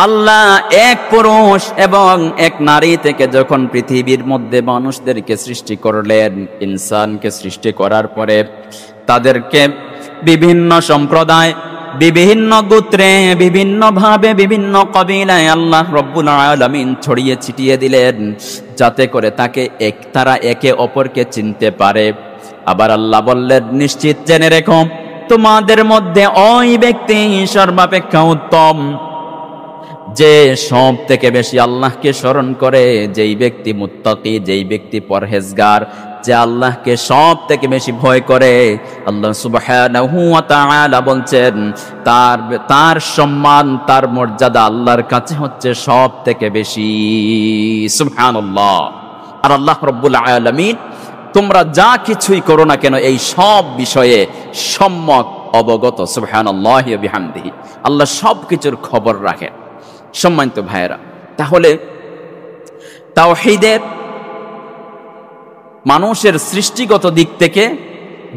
আল্লাহ এক পুরুষ এবং এক নারী থেকে যখন পৃথিবীর মধ্যে মানুষদেরকে সৃষ্টি করলেন, ইনসানকে সৃষ্টি করার পরে তাদেরকে বিভিন্ন সম্প্রদায়, বিভিন্ন গোত্রে, বিভিন্ন ভাবে, বিভিন্ন কবিলায় আল্লাহ রব্বুল আলামিন ছড়িয়ে ছিটিয়ে দিলেন, যাতে করে তারা একে অপরকে চিনতে পারে। আবার আল্লাহ বললেন, নিশ্চিত জেনে রেখো তোমাদের মধ্যে ওই ব্যক্তি সর্বাপেক্ষা উত্তম যে সব থেকে বেশি আল্লাহকে স্মরণ করে, যেই ব্যক্তি মুত্তাকি, যেই ব্যক্তি পরহেজগার, যে আল্লাহকে সব থেকে বেশি ভয় করে। আল্লাহ সুবহানাহু ওয়া তাআলা বলছেন তার সম্মান, তার মর্যাদা আল্লাহর কাছে হচ্ছে সব থেকে বেশি। সুবহানাল্লাহ। আর আল্লাহ রাব্বুল আলামিন তোমরা যা কিছুই করো না কেন এই সব বিষয়ে সম্যক অবগত। সুবহানাল্লাহি ওয়া বিহামদিহি। আল্লাহ সব কিছুর খবর রাখেন। সম্মানিত ভাইয়েরা, তাহলে তাওহীদের মানুষের সৃষ্টিগত দিক থেকে,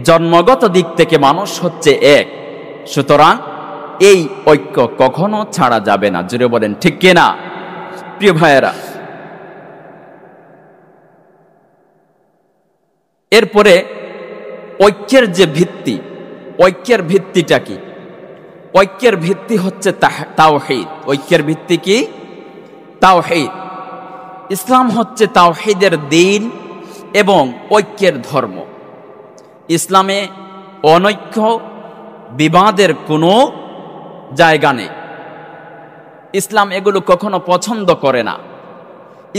জন্মগত দিক থেকে মানুষ হচ্ছে এক। সুতরাং এই ঐক্য কখনো ছাড়া যাবে না। জুড়ে বলেন ঠিক কিনা? প্রিয় ভাইয়েরা, এরপরে ঐক্যের যে ভিত্তি, ঐক্যের ভিত্তিটা কি? ঐক্যের ভিত্তি হচ্ছে তাওহীদ। ঐক্যের ভিত্তি কি? তাওহীদ। ইসলাম হচ্ছে তাওহীদের দ্বীন এবং ঐক্যের ধর্ম। ইসলামে অনৈক্য, বিবাদের কোনো জায়গা নেই। ইসলাম এগুলো কখনো পছন্দ করে না।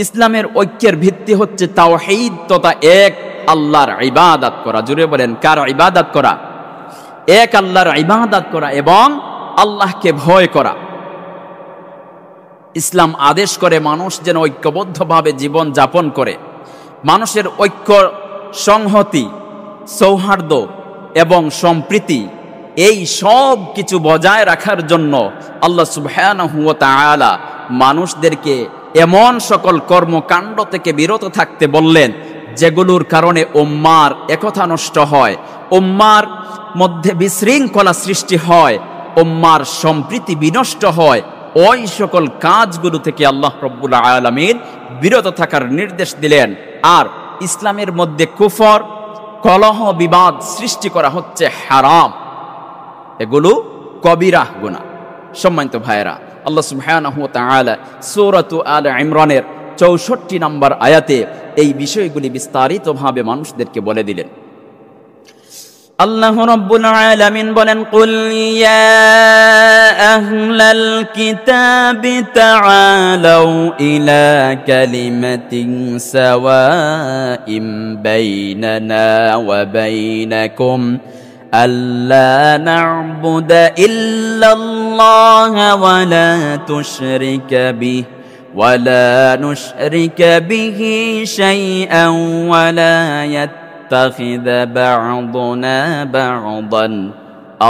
ইসলামের ঐক্যের ভিত্তি হচ্ছে তাওহীদ তথা এক আল্লাহর ইবাদত করা। জুড়ে বলেন, কার ইবাদত করা? এক আল্লাহর ইবাদত করা এবং আল্লাহকে ভয় করা। ইসলাম আদেশ করে মানুষ যেন ঐক্যবদ্ধভাবে জীবন যাপন করে। মানুষের ঐক্য, সংহতি, সৌহার্দ্য এবং সম্প্রীতি এই সব কিছু বজায় রাখার জন্য আল্লাহ সুবহানাহু ওয়া তাআলা মানুষদেরকে এমন সকল কর্মকাণ্ড থেকে বিরত থাকতে বললেন যেগুলোর কারণে উম্মার একতা নষ্ট হয়, উম্মার মধ্যে বিশৃঙ্খলা সৃষ্টি হয়, উম্মার সম্প্রীতি বিনষ্ট হয়। ওই সকল কাজগুলো থেকে আল্লাহ রাব্বুল আলামিন বিরত থাকার নির্দেশ দিলেন। আর ইসলামের মধ্যে কুফর, কলহ, বিবাদ সৃষ্টি করা হচ্ছে হারাম। এগুলো কবিরা গুনাহ। সম্মানিত ভাইয়েরা, আল্লাহ সুবহানাহু ওয়া তাআলা সূরাতু আলে ইমরানের ৬৪ নম্বর আয়াতে এই বিষয়গুলি বিস্তারিতভাবে মানুষদেরকে বলে দিলেন। আল্লাহ রাব্বুল আলামিন বলেন, কুল ইয়া আহলাল কিতাবি তাআলাউ ইলা কালিমাতিন সাওয়াইন বাইনানা ওয়া বাইনাকুম আল্লা না'বুদা ইল্লাল্লাহা ওয়া লা তুশরিকা বিহি ولا نشرك به شيئا ولا يتخذ بعضنا بعضا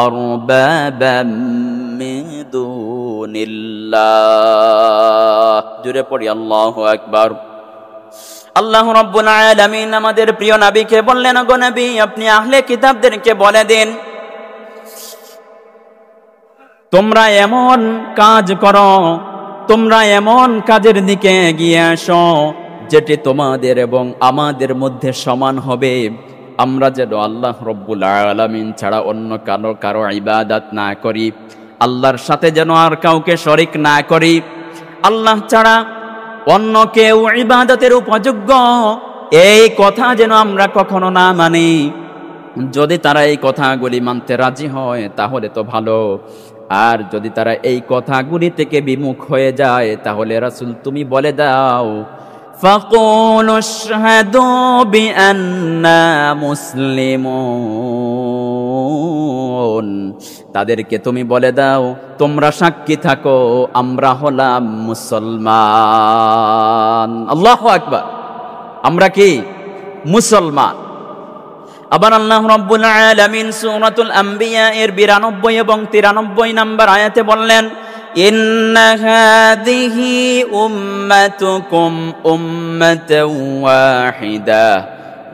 أربابا من دون الله জুড়ে পড়ি আল্লাহু আকবার। আল্লাহ রাব্বুল আলামিন আমাদের প্রিয় নবীকে বললেন, গো নবী, আপনি আহলে কিতাবদেরকে বলে দিন, তোমরা এমন কাজ করো, তোমরা এমন কাজের দিকে এগিয়ে আসো যেটি তোমাদের এবং আমাদের মধ্যে সমান হবে। আমরা যেন আল্লাহ রব্বুল আলামিন ছাড়া অন্য কারো ইবাদত না করি, আল্লাহর সাথে যেন আর কাউকে শরিক না করি, আল্লাহ ছাড়া অন্য কেউ ইবাদতের উপযোগ্য এই কথা যেন আমরা কখনো না মানি। যদি তারা এই কথাগুলি মানতে রাজি হয় তাহলে তো ভালো, আর যদি তারা এই কথাগুলি থেকে বিমুখ হয়ে যায় তাহলে রাসূল তুমি বলে দাও, ফাকুলু আশহাদু বিআন্না মুসলিমুন, তাদেরকে তুমি বলে দাও, তোমরা সাক্ষী থাকো, আমরা হলাম মুসলমান। আল্লাহু আকবার, আমরা কি মুসলমান। আবার আল্লাহ রাব্বুল আলামিন সূরাতুল আম্বিয়া এর 92 এবং 93 নম্বর আয়াতে বললেন, ইন্না হাযিহি উম্মাতুকুম উম্মাতাও ওয়াহিদা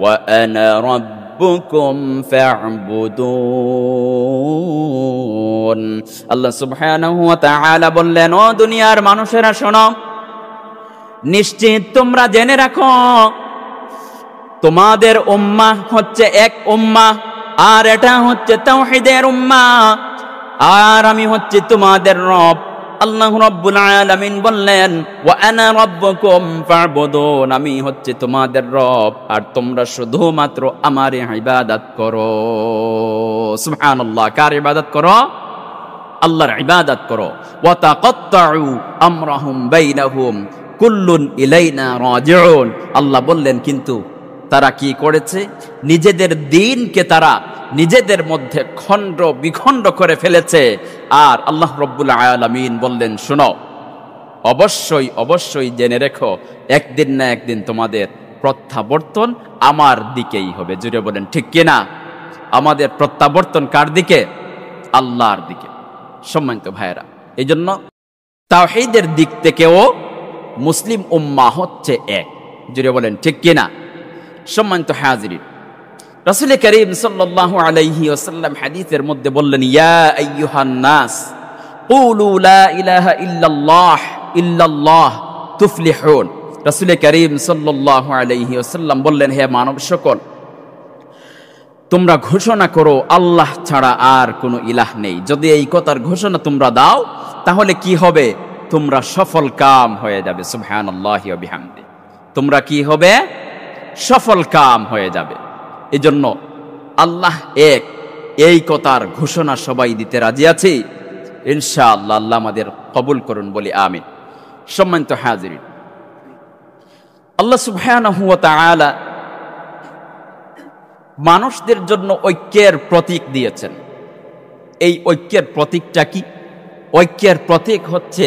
ওয়া আনা রাব্বুকুম ফা'বুদুন। আল্লাহ সুবহানাহু ওয়া তাআলা বললেন, ও দুনিয়ার মানুষেরা শোনো, নিশ্চিত তোমরা জেনে রাখো, তোমাদের উম্মাহ হচ্ছে এক উম্মাহ, আর এটা হচ্ছে তাওহীদের উম্মাহ, আর আমি হচ্ছে তোমাদের রব। আল্লাহ রাব্বুল আলামিন বললেন, ওয়া আনা রাব্বুকুম ফা'বুদুন, আমি হচ্ছে তোমাদের রব, আর তোমরা শুধুমাত্র আমার ইবাদত করো। সুবহানাল্লাহ, কার ইবাদত করো? আল্লাহর ইবাদত করো। ওয়া তাকাত্তাউ আমরাহুম বাইনাহুম কুল্লুন ইলাইনা রাজিউন। আল্লাহ বললেন, কিন্তু তারা কি করেছে? নিজেদের দ্বীনকে তারা নিজেদের মধ্যে খণ্ড বিখণ্ড করে ফেলেছে। আর আল্লাহ রাব্বুল আলামিন বললেন, শোনো, অবশ্যই অবশ্যই জেনে রেখো, একদিন না একদিন তোমাদের প্রত্যাবর্তন আমার দিকেই হবে। জুড়ে বলেন ঠিক কিনা? আমাদের প্রত্যাবর্তন কার দিকে? আল্লাহর দিকে। সম্মানিত ভাইয়েরা, এই জন্য তাওহীদের দিক থেকেও মুসলিম উম্মাহ হচ্ছে এক। জুড়ে বলেন ঠিক কিনা? সম্মানিত হাজিরিন, রাসূল করিম সাল্লাল্লাহু আলাইহি ওয়াসাল্লাম হাদিসের মধ্যে বললেন, ইয়া আইয়ুহান নাস কুলু লা ইলাহা ইল্লাল্লাহ ইল্লাল্লাহ তুফলিহুন। রাসূল করিম সাল্লাল্লাহু আলাইহি ওয়াসাল্লাম বললেন, হে মানব সকল, তোমরা ঘোষণা করো আল্লাহ ছাড়া আর কোনো ইলাহ নেই। যদি এই কথার ঘোষণা তোমরা দাও, তাহলে কি হবে? তোমরা সফল কাম হয়ে যাবে। সুবহানাল্লাহি ওয়া বিহামদি। তোমরা কি হবে? সফল কাম হয়ে যাবে। এজন্য আল্লাহ এক, এই কথার ঘোষণা সবাই দিতে রাজি আছি ইনশাআল্লাহ। আল্লাহ আমাদের কবুল করুন, বলি আমিন। সম্মানিত হাজিরিন, আল্লাহ সুবহানাহু ওয়া তাআলা মানুষদের জন্য ঐক্যের প্রতীক দিয়েছেন। এই ঐক্যের প্রতীকটা কি? ঐক্যের প্রতীক হচ্ছে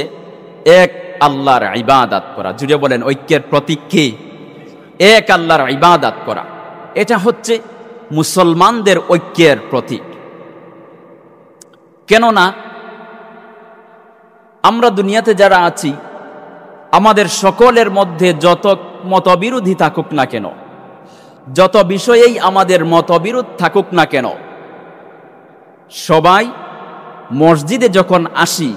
এক আল্লাহর ইবাদত করা। জুড়ে বলেন, ঐক্যের প্রতীক কি? এক আল্লাহর ইবাদত করা। এটা হচ্ছে মুসলমানদের ঐক্যের প্রতীক। কেননা আমরা দুনিয়াতে যারা আছি, আমাদের সকলের মধ্যে যত মতবিরোধী থাকুক না কেন, যত বিষয়েই আমাদের মতবিরোধ থাকুক না কেন, সবাই মসজিদে যখন আসি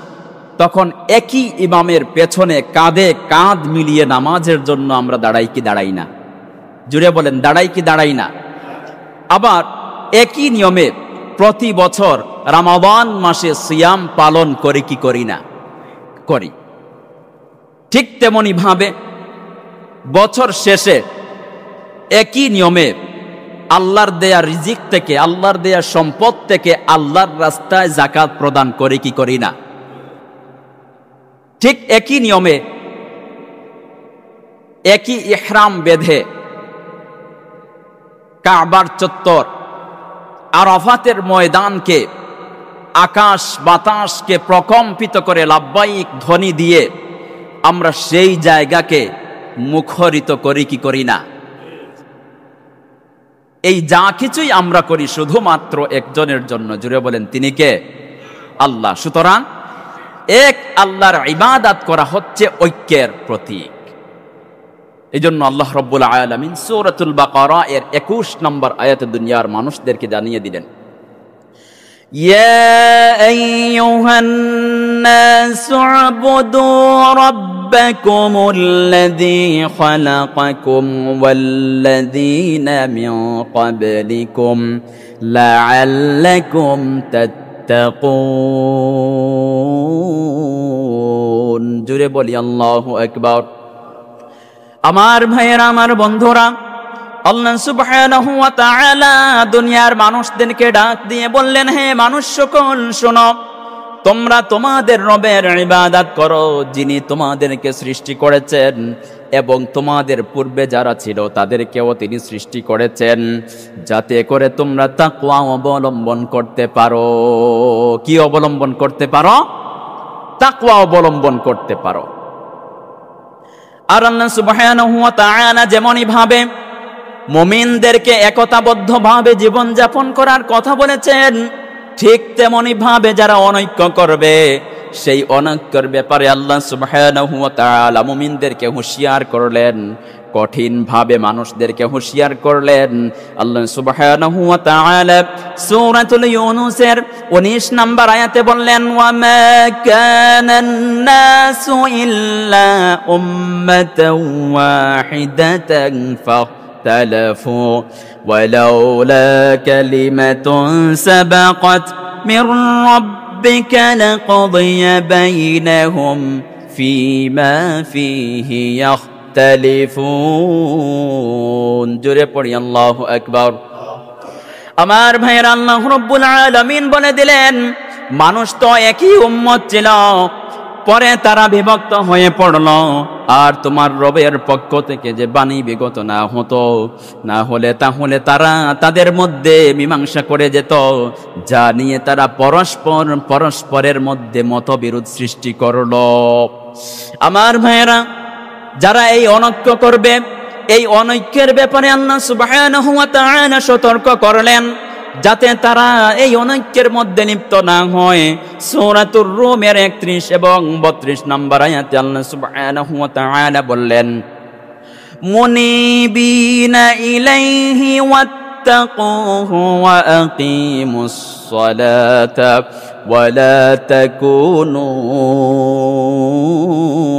তখন একই ইমামের পেছনে কাঁধে কাঁধ মিলিয়ে নামাজের জন্য আমরা দাঁড়াই কি দাঁড়াই না? জুড়ে বলেন, দাঁড়াই কি দাঁড়াই না? আবার একই নিয়মে প্রতি বছর রমাদান মাসে সিয়াম পালন করি কি করি না? করি। ঠিক তেমনি ভাবে বছর শেষে একই নিয়মে আল্লাহর দেয়া রিজিক থেকে, আল্লাহর দেয়া সম্পদ থেকে আল্লাহর রাস্তায় যাকাত প্রদান করি কি করি না? ঠিক একই নিয়মে একই ইহরাম বেঁধে কাবার চত্বর, আরাফাতের ময়দানকে, আকাশ বাতাসকে প্রকম্পিত করে লাব্বাইক ধ্বনি দিয়ে আমরা সেই জায়গাকে মুখরিত করি কি করি না? এই যা কিছুই আমরা করি শুধুমাত্র একজনের জন্য। জুড়ে বলেন, তিনি কে? আল্লাহ। সুতরাং এক আল্লাহর ইবাদত করা হচ্ছে ঐক্যের প্রতীক। এই জন্য আল্লাহ রাব্বুল আলামিন সূরাতুল বাকারা এর 21 নম্বর আয়াতে দুনিয়ার মানুষদেরকে জানিয়ে দিলেন, ইয়া আইয়ুহান নাস উবুদু রাব্বাকুমুল্লাযী খালাকাকুম ওয়াল্লাযীনা মিন ক্বাবলিকুম লাআল্লাকুম তাত্তাকুন। জুড়ে বলি আল্লাহু আকবার। আমার ভাইয়েরা, আমার বন্ধুরা, আল্লাহ সুবহানাহু ওয়া তাআলা দুনিয়ার মানুষদেরকে ডাক দিয়ে বললেন, হে মানুষ সকল শোনো, তোমরা তোমাদের রবের ইবাদত করো, যিনি তোমাদেরকে সৃষ্টি করেছেন এবং তোমাদের পূর্বে যারা ছিল তাদেরকেও তিনি সৃষ্টি করেছেন যাতে করে তোমরা তাকওয়া অবলম্বন করতে পারো। কি অবলম্বন করতে পারো? তাকওয়া অবলম্বন করতে পারো। আর আল্লাহ সুবহানাহু ওয়া তাআলা যেমনই ভাবে মুমিনদেরকে একতাবদ্ধভাবে জীবন যাপন করার কথা বলেছেন, ঠিক তেমনি ভাবে যারা অনৈক্য করবে সেই অনৈক্যের ব্যাপারে আল্লাহ সুবহানাহু ওয়া তাআলা মুমিনদেরকে হুঁশিয়ার করলেন, কঠিন ভাবে মানুষদেরকে হুঁশিয়ার করলেন। আল্লাহ সুবহানাহু ওয়া তাআলা সূরাতুল ইউনূসের 19 নম্বর আয়াতে বললেন, ওয়া মা কানান নাসু ইল্লা উম্মাতাও ওয়াহিদাতান ফাখতালাফু ওয়ালাউলা কালিমাতুন সাবাকাত মির রাব্বিকা লাকুদিয়া বাইনাহুম ফীমা ফীহি ইয়াখতালিফুন। জোরে পড়ি আল্লাহু আকবার। আমার ভাইয়েরা, আল্লাহ রাব্বুল আলামিন বলে দিলেন মানুষ তো একই উম্মত ছিল, পরে তারা বিভক্ত হয়ে পড়ল। আর তোমার রবের পক্ষ থেকে যে বাণী বিগত না হতো, না হলে তাহলে তারা তাদের মধ্যে মীমাংসা করে যেত, যা নিয়ে তারা পরস্পরের মধ্যে মতবিরোধ সৃষ্টি করল। আমার ভাইয়েরা, যারা এই অনৈক্য করবে, এই অনৈক্যের ব্যাপারে আল্লাহ সুবহানাহু ওয়া তাআলা সতর্ক করলেন যাতে তারা এই অনৈক্যের মধ্যে লিপ্ত না হয়। সূরাতুর রুমের 31 এবং 32 নম্বর আয়াতে আল্লাহ সুবহানাহু ওয়া তাআলা বললেন, মুনিবিনা ইলাইহি ওয়াত্তাকুহু ওয়া আকিমুস সালাতা ওয়া লা তাকুনু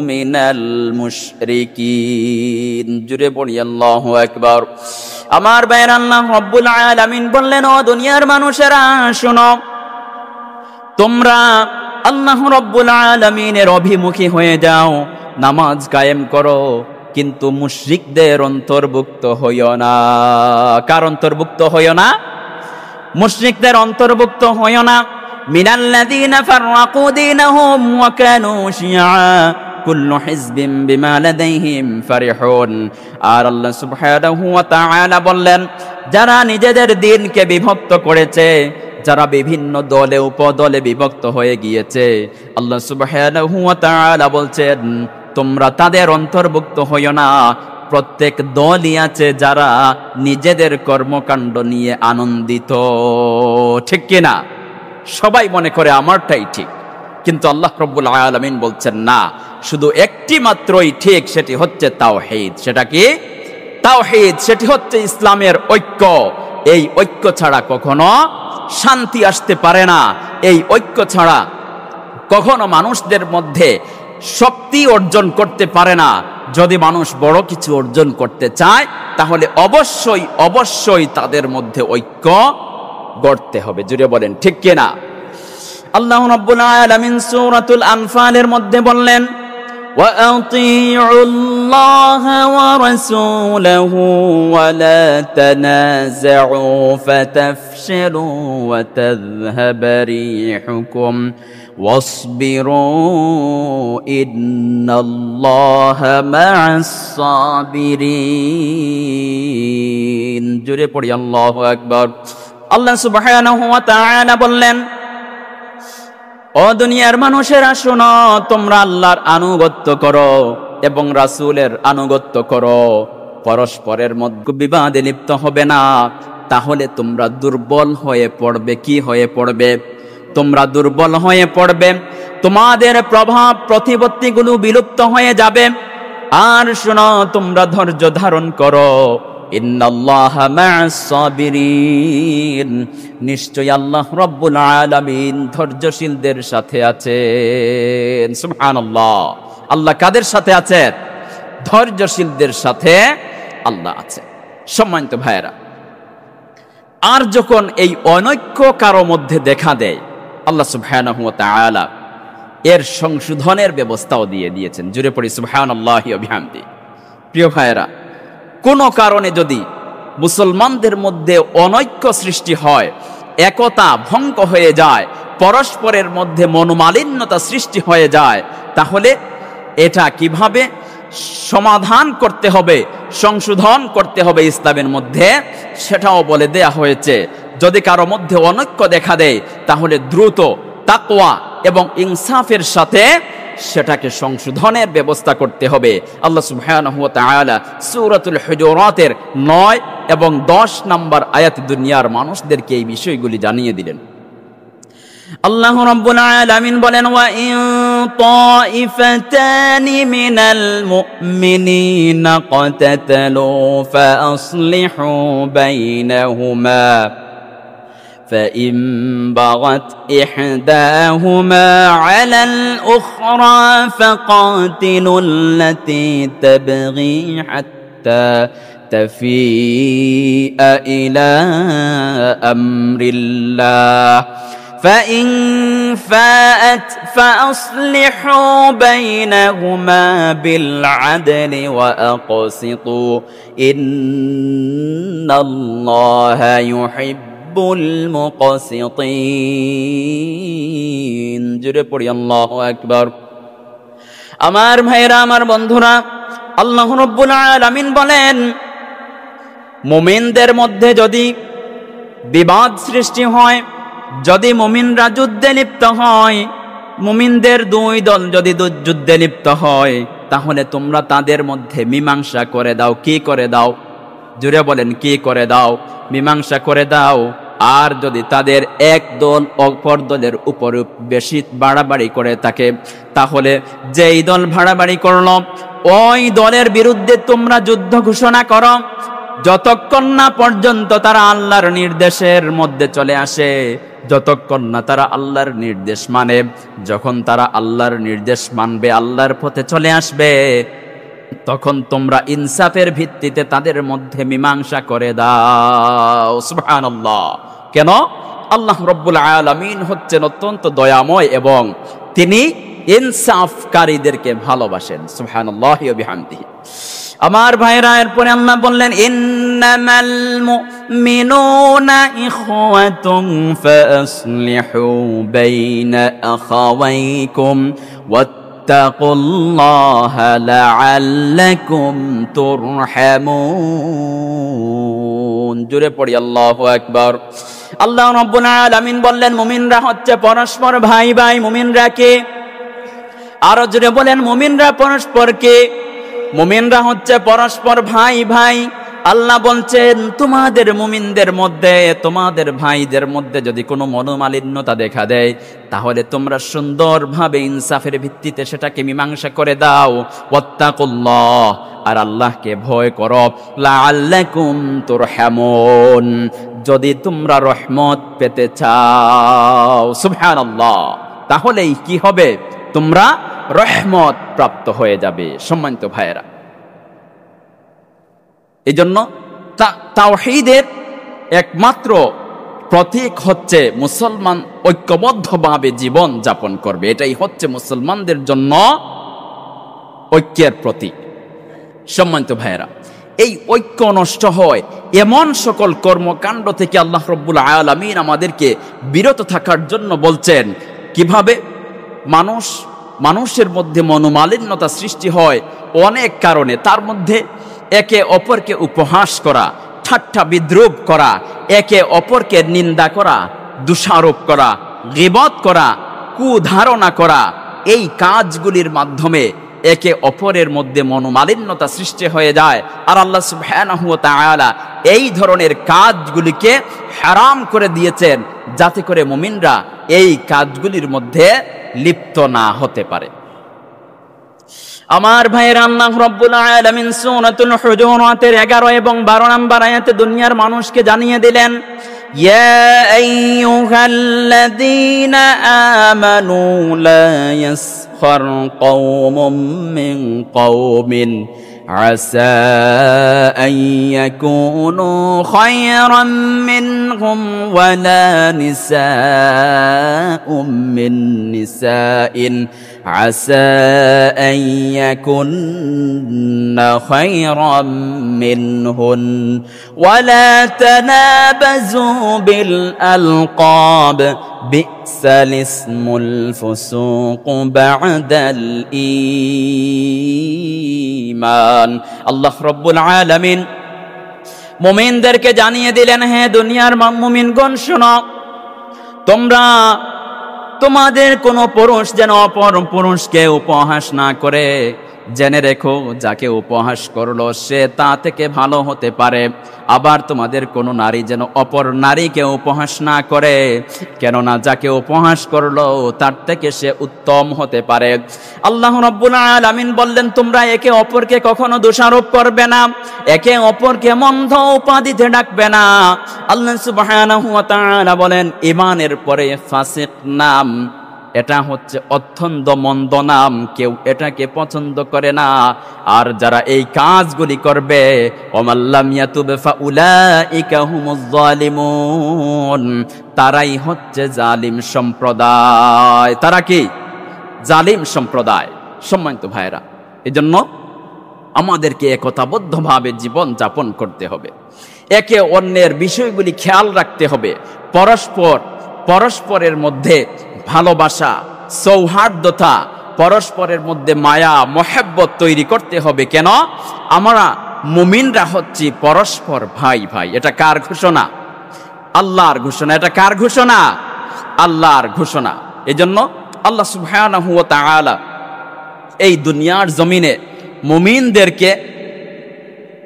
মিনাল মুশরিকিন। জুড়ে পড়ি আল্লাহু আকবার। আমার ভাইয়েরা, আল্লাহ রাব্বুল আলামিন বললেন, ও দুনিয়ার মানুষেরা শোনো, তোমরা আল্লাহ রাব্বুল আলামিনের অভিমুখী হয়ে যাও, নামাজ কায়েম করো, কিন্তু মুশরিকদের অন্তর্ভুক্ত হইও না। কার অন্তর্ভুক্ত হইও না? মুশরিকদের অন্তর্ভুক্ত হইও না। মিনাল্লাযীনা ফাররাকু দীনাহুম ওয়া কানু শিয়া কুল্লু হিজবিন বিমা লাদাইহিম ফারিহুন। আর আল্লাহ সুবহানাহু ওয়া তাআলা বললেন, যারা নিজেদের দ্বীনকে বিভক্ত করেছে, যারা বিভিন্ন দলে উপদলে বিভক্ত হয়ে গিয়েছে, আল্লাহ সুবহানাহু ওয়া তাআলা বলছেন তোমরা তাদের অন্তর্ভুক্ত হইও না। প্রত্যেক দলই আছে যারা নিজেদের কর্মকাণ্ড নিয়ে আনন্দিত, ঠিক কিনা? সবাই মনে করে আমারটাই ঠিক, কিন্তু আল্লাহ রাব্বুল আলামিন বলছেন না, শুধু একটি মাত্রই ঠিক, সেটি হচ্ছে তাওহীদ। সেটা কি? তাওহীদ। সেটি হচ্ছে ইসলামের ঐক্য। এই ঐক্য ছাড়া কখনো শান্তি আসতে পারে না। এই ঐক্য ছাড়া কখনো মানুষদের মধ্যে শক্তি অর্জন করতে পারে না। যদি মানুষ বড় কিছু অর্জন করতে চায়, তাহলে অবশ্যই অবশ্যই তাদের মধ্যে ঐক্য গড়তে হবে। জুড়ে বলেন ঠিক কিনা? আল্লাহ রাব্বুল আলামিন সূরাতুল আনফালের মধ্যে বললেন, ওয়া আতিউল্লাহা ওয়া রাসূলাহু ওয়া লা তানাযাউ ফাতাফশালু ওয়া তাযহাবা রিহুকুম ওয়াসবিরু ইন্নাল্লাহা মা'আস সাবিরিন। জোরে পড়ি আল্লাহু আকবার। আল্লাহ সুবহানাহু ওয়া তাআলা বললেন, ও দুনিয়ার মানুষেরা শোনো, তোমরা আল্লাহর আনুগত্য করো এবং রাসূলের আনুগত্য করো, পরস্পরের মধ্যে বিবাদে লিপ্ত হবে না, তাহলে তোমরা দুর্বল হয়ে পড়বে। কি হয়ে পড়বে? তোমরা দুর্বল হয়ে পড়বে, তোমাদের প্রভাব প্রতিপত্তিগুলো বিলুপ্ত হয়ে যাবে। আর শোনো, তোমরা ধৈর্য ধারণ করো, ইন্নাল্লাহা মা'আস সাবিরিন। নিশ্চয়ই আল্লাহ রাব্বুল আলামিন ধৈর্যশীলদের সাথে আছেন। সুবহানাল্লাহ। আল্লাহ কাদের সাথে আছেন? ধৈর্যশীলদের সাথে আল্লাহ আছে। সম্মানিত ভাইয়েরা, আর যখন এই অনৈক্য কারো মধ্যে দেখা দেয়, আল্লাহ সুবহানাহু ওয়া তাআলা এর সংশোধনের ব্যবস্থাও দিয়ে দিয়েছেন। জুড়ে পড়ি সুবহানাল্লাহি ওয়া বিহামদি। প্রিয় ভাইয়েরা, কোনো কারণে যদি মুসলমানদের মধ্যে অনৈক্য সৃষ্টি হয়, একতা ভঙ্গ হয়ে যায়, পরস্পরের মধ্যে মনোমালিন্যতা সৃষ্টি হয়ে যায়, তাহলে এটা কিভাবে সমাধান করতে হবে, সংশোধন করতে হবে ইসলামের মধ্যে, সেটাও বলে দেয়া হয়েছে। যদি কারো মধ্যে অনৈক্য দেখা দেয় তাহলে দ্রুত তাকওয়া এবং ইনসাফের সাথে সেটাকে সংশোধনের ব্যবস্থা করতে হবে। আল্লাহ সুবহানাহু ওয়া তাআলা সূরাতুল হুজুরাতের 9 এবং 10 নম্বর আয়াতে দুনিয়ার মানুষদেরকে এই বিষয়গুলি জানিয়ে দিলেন। আল্লাহ রাব্বুল আলামিন বলেন, ওয়া ইন তাইফাতানি মিনাল মুমিনিনা ক্বাতাতালু ফাআসলিহু বাইনাহুমা فإن بغت إحداهما على الأخرى فقاتلوا التي تبغي حتى تفيء إلى أمر الله فإن فاءت فأصلحوا بينهما بالعدل وأقسطوا إن الله يحب المقسطين। জুড়ে পড়ি আল্লাহু আকবার। আমার ভাইরা, আমার বন্ধুরা, আল্লাহ রাব্বুল আলামিন বলেন, মুমিনদের মধ্যে যদি বিবাদ সৃষ্টি হয়, যদি মুমিনরা যুদ্ধে লিপ্ত হয়, মুমিনদের দুই দল যদি যুদ্ধে লিপ্ত হয়, তাহলে তোমরা তাদের মধ্যে মীমাংসা করে দাও। কি করে দাও? জুড়ে বলেন, কি করে দাও? মীমাংসা করে দাও। আর যদি তাদের এক দল অপর দলের উপরে বেশি বাড়াবাড়ি করে থাকে, তাহলে যেই দল বাড়াবাড়ি করলো ওই দলের বিরুদ্ধে তোমরা যুদ্ধ ঘোষণা করো, যতক্ষণ না পর্যন্ত তারা আল্লাহর নির্দেশের মধ্যে চলে আসে, যতক্ষণ না তারা আল্লাহর নির্দেশ মানে। যখন তারা আল্লাহর নির্দেশ মানবে, আল্লাহর পথে চলে আসবে, তখন তোমরা ইনসাফের ভিত্তিতে তাদের মধ্যে মীমাংসা করে দাও। সুবহানাল্লাহ। কেন? আল্লাহ রাব্বুল আলামিন হচ্ছেন অত্যন্ত দয়াময় এবং তিনি ইনসাফকারীদেরকে ভালোবাসেন। সুবহানাল্লাহি ওয়া বিহামদিহি। আমার ভাইরা, এরপরে আল্লাহ বললেন, ইন্নামাল মুমিনুনা ইখওয়াতুন ফাসলিহু বাইনা আখাওয়াইকুম ওয়াত্তাকুল্লাহা লাআল্লাকুম তুরহামুন। জোরে পড়ি আল্লাহু আকবার। আল্লাহ রাব্বুল আলামিন বললেন, মুমিনরা হচ্ছে পরস্পর ভাই ভাই। মুমিনরা কে? আরো জোরে বলেন, মুমিনরা পরস্পর কে? মুমিনরা হচ্ছে পরস্পর ভাই ভাই। আল্লাহ বলছেন, তোমাদের মুমিনদের মধ্যে, তোমাদের ভাইদের মধ্যে যদি কোনো মনোমালিন্যতা দেখা দেয়, তাহলে তোমরা সুন্দরভাবে ইনসাফের ভিত্তিতে সেটাকে মীমাংসা করে দাও। ওয়াত্তাকুল্লাহ, আর আল্লাহকে ভয় করো। লাআল্লাকুম তুরহামুন, যদি তোমরা রহমত পেতে চাও। সুবহানাল্লাহ। তাহলেই কি হবে? তোমরা রহমত প্রাপ্ত হয়ে যাবে। সম্মানিত ভাইয়েরা, এই জন্য তাওহীদের একমাত্র প্রতীক হচ্ছে মুসলমান ঐক্যবদ্ধভাবে জীবন যাপন করবে। এটাই হচ্ছে মুসলমানদের জন্য ঐক্যের প্রতীক। সম্মানিত ভাইয়েরা, এই ঐক্য নষ্ট হয় এমন সকল কর্মকাণ্ড থেকে আল্লাহ রাব্বুল আলামিন আমাদেরকে বিরত থাকার জন্য বলছেন। কিভাবে? মানুষের মধ্যে মনোমালিন্যতা সৃষ্টি হয় অনেক কারণে। তার মধ্যে একে অপরকে উপহাস করা, ঠাট্টা বিদ্রুপ করা, একে অপরকে নিন্দা করা, দোষারোপ করা, গীবত করা, কুধারণা করা, এই কাজগুলির মাধ্যমে একে অপরের মধ্যে মনোমালিন্যতা সৃষ্টি হয়ে যায়। আর আল্লাহ সুবহানাহু ওয়া তাআলা এই ধরনের কাজগুলিকে হারাম করে দিয়েছেন, যাতে করে মুমিনরা এই কাজগুলির মধ্যে লিপ্ত না হতে পারে। আমার ভাইয়েরা, আল্লাহ রাব্বুল আলামিন সূরাতুল হুজুরাতের 11 এবং 12 নম্বর আয়াতে দুনিয়ার মানুষকে জানিয়ে দিলেন, ইয়া আইয়ুহাল্লাযীনা আমানু লা ইয়াসখার কওমুম মিন কওমিন আসা আন ইয়াকুনু খায়রাম মিনহুম ওয়ালা নিসাউম মিন নিসাইন আসা আন ইয়াকুন্না খায়রাম মিনহুন ওয়ালা তানাবাযু বিল আলকাব বিসাল ইসমুল ফুসুক বা'দাল ঈমান। আল্লাহ রাব্বুল আলামিন মুমিনদেরকে জানিয়ে দিলেন, হে দুনিয়ার মুমিনগণ শোনো, তোমরা তোমাদের কোন পুরুষ যেন অপর পুরুষকে উপহাস না করে। জেনে রেখো, যাকে উপহাস করলো সে তা থেকে ভালো হতে পারে। আবার তোমাদের কোন নারী যেন অপর নারীকে উপহাস না করে, কেননা যাকে উপহাস করলো তার থেকে সে উত্তম হতে পারে। আল্লাহ রাব্বুল আলামিন বললেন, তোমরা একে অপরকে কখনো দোষারোপ করবে না, একে অপরকে মন্দ উপাধিতে ডাকবে না। আল্লাহ সুবহানাহু ওয়া তাআলা বলেন, ঈমানের পরে ফাসিক নাম, এটা হচ্ছে অত্যন্ত মন্দ নাম, কেউ এটাকে পছন্দ করে না। আর যারা এই কাজগুলি করবে, ওয়ামাল্লাম ইয়াতুব ফাউলাইকা হুমুজ জালিমুন, তারাই হচ্ছে জালিম সম্প্রদায়। তারা কি? জালিম সম্প্রদায়। সম্মানিত ভাইরা, এজন্য আমাদেরকে একতাবদ্ধভাবে জীবন যাপন করতে হবে, একে অন্যের বিষয়গুলি খেয়াল রাখতে হবে, পরস্পরের মধ্যে ভালোবাসা, সৌহার্দ্যতা, পরস্পরের মধ্যে মায়া মহব্বত তৈরি করতে হবে। কেন? আমরা মুমিনরা হচ্ছি পরস্পর ভাই ভাই। এটা কার ঘোষণা? আল্লাহর ঘোষণা। এটা কার ঘোষণা? আল্লাহর ঘোষণা। এজন্য আল্লাহ সুবহানাহু ওয়া তাআলা এই দুনিয়ার জমিনে মুমিনদেরকে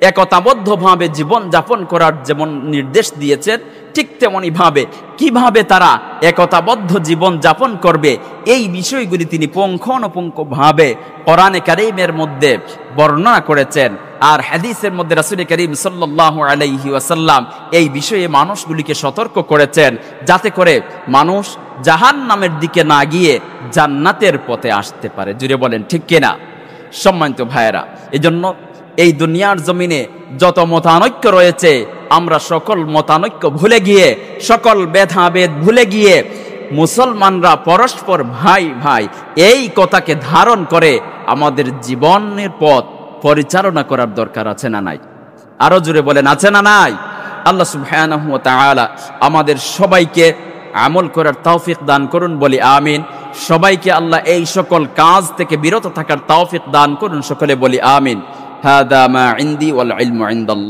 একতাবদ্ধভাবে জীবন যাপন করার যেমন নির্দেশ দিয়েছেন, ঠিক তেমনি ভাবে কিভাবে তারা একতাবদ্ধ জীবন যাপন করবে এই বিষয়গুলি তিনি পুঙ্খানুপুঙ্খভাবে কোরআনে কারীমের মধ্যে বর্ণনা করেছেন। আর হাদিসের মধ্যে রাসূল করিম সাল্লাল্লাহু আলাইহি ওয়াসাল্লাম এই বিষয়ে মানুষগুলিকে সতর্ক করেছেন, যাতে করে মানুষ জাহান্নামের দিকে না গিয়ে জান্নাতের পথে আসতে পারে। জুড়ে বলেন ঠিক কিনা? সম্মানিত ভাইয়েরা, এজন্য এই দুনিয়ার জমিনে যত মতানৈক্য রয়েছে, আমরা সকল মতানৈক্য ভুলে গিয়ে, সকল ভেদাভেদ ভুলে গিয়ে মুসলমানরা পরস্পর ভাই ভাই এই কথাকে ধারণ করে আমাদের জীবনের পথ পরিচালনা করার দরকার আছে না নাই? আরো জোরে বলেন, আছে না নাই? আল্লাহ সুবহানাহু ওয়া তাআলা আমাদের সবাইকে আমল করার তৌফিক দান করুন, বলি আমিন। সবাইকে আল্লাহ এই সকল কাজ থেকে বিরত থাকার তৌফিক দান করুন, সকলে বলি আমিন। হাদা মা ইনদি ওয়াল ইলমু ইনদাল্লাহ।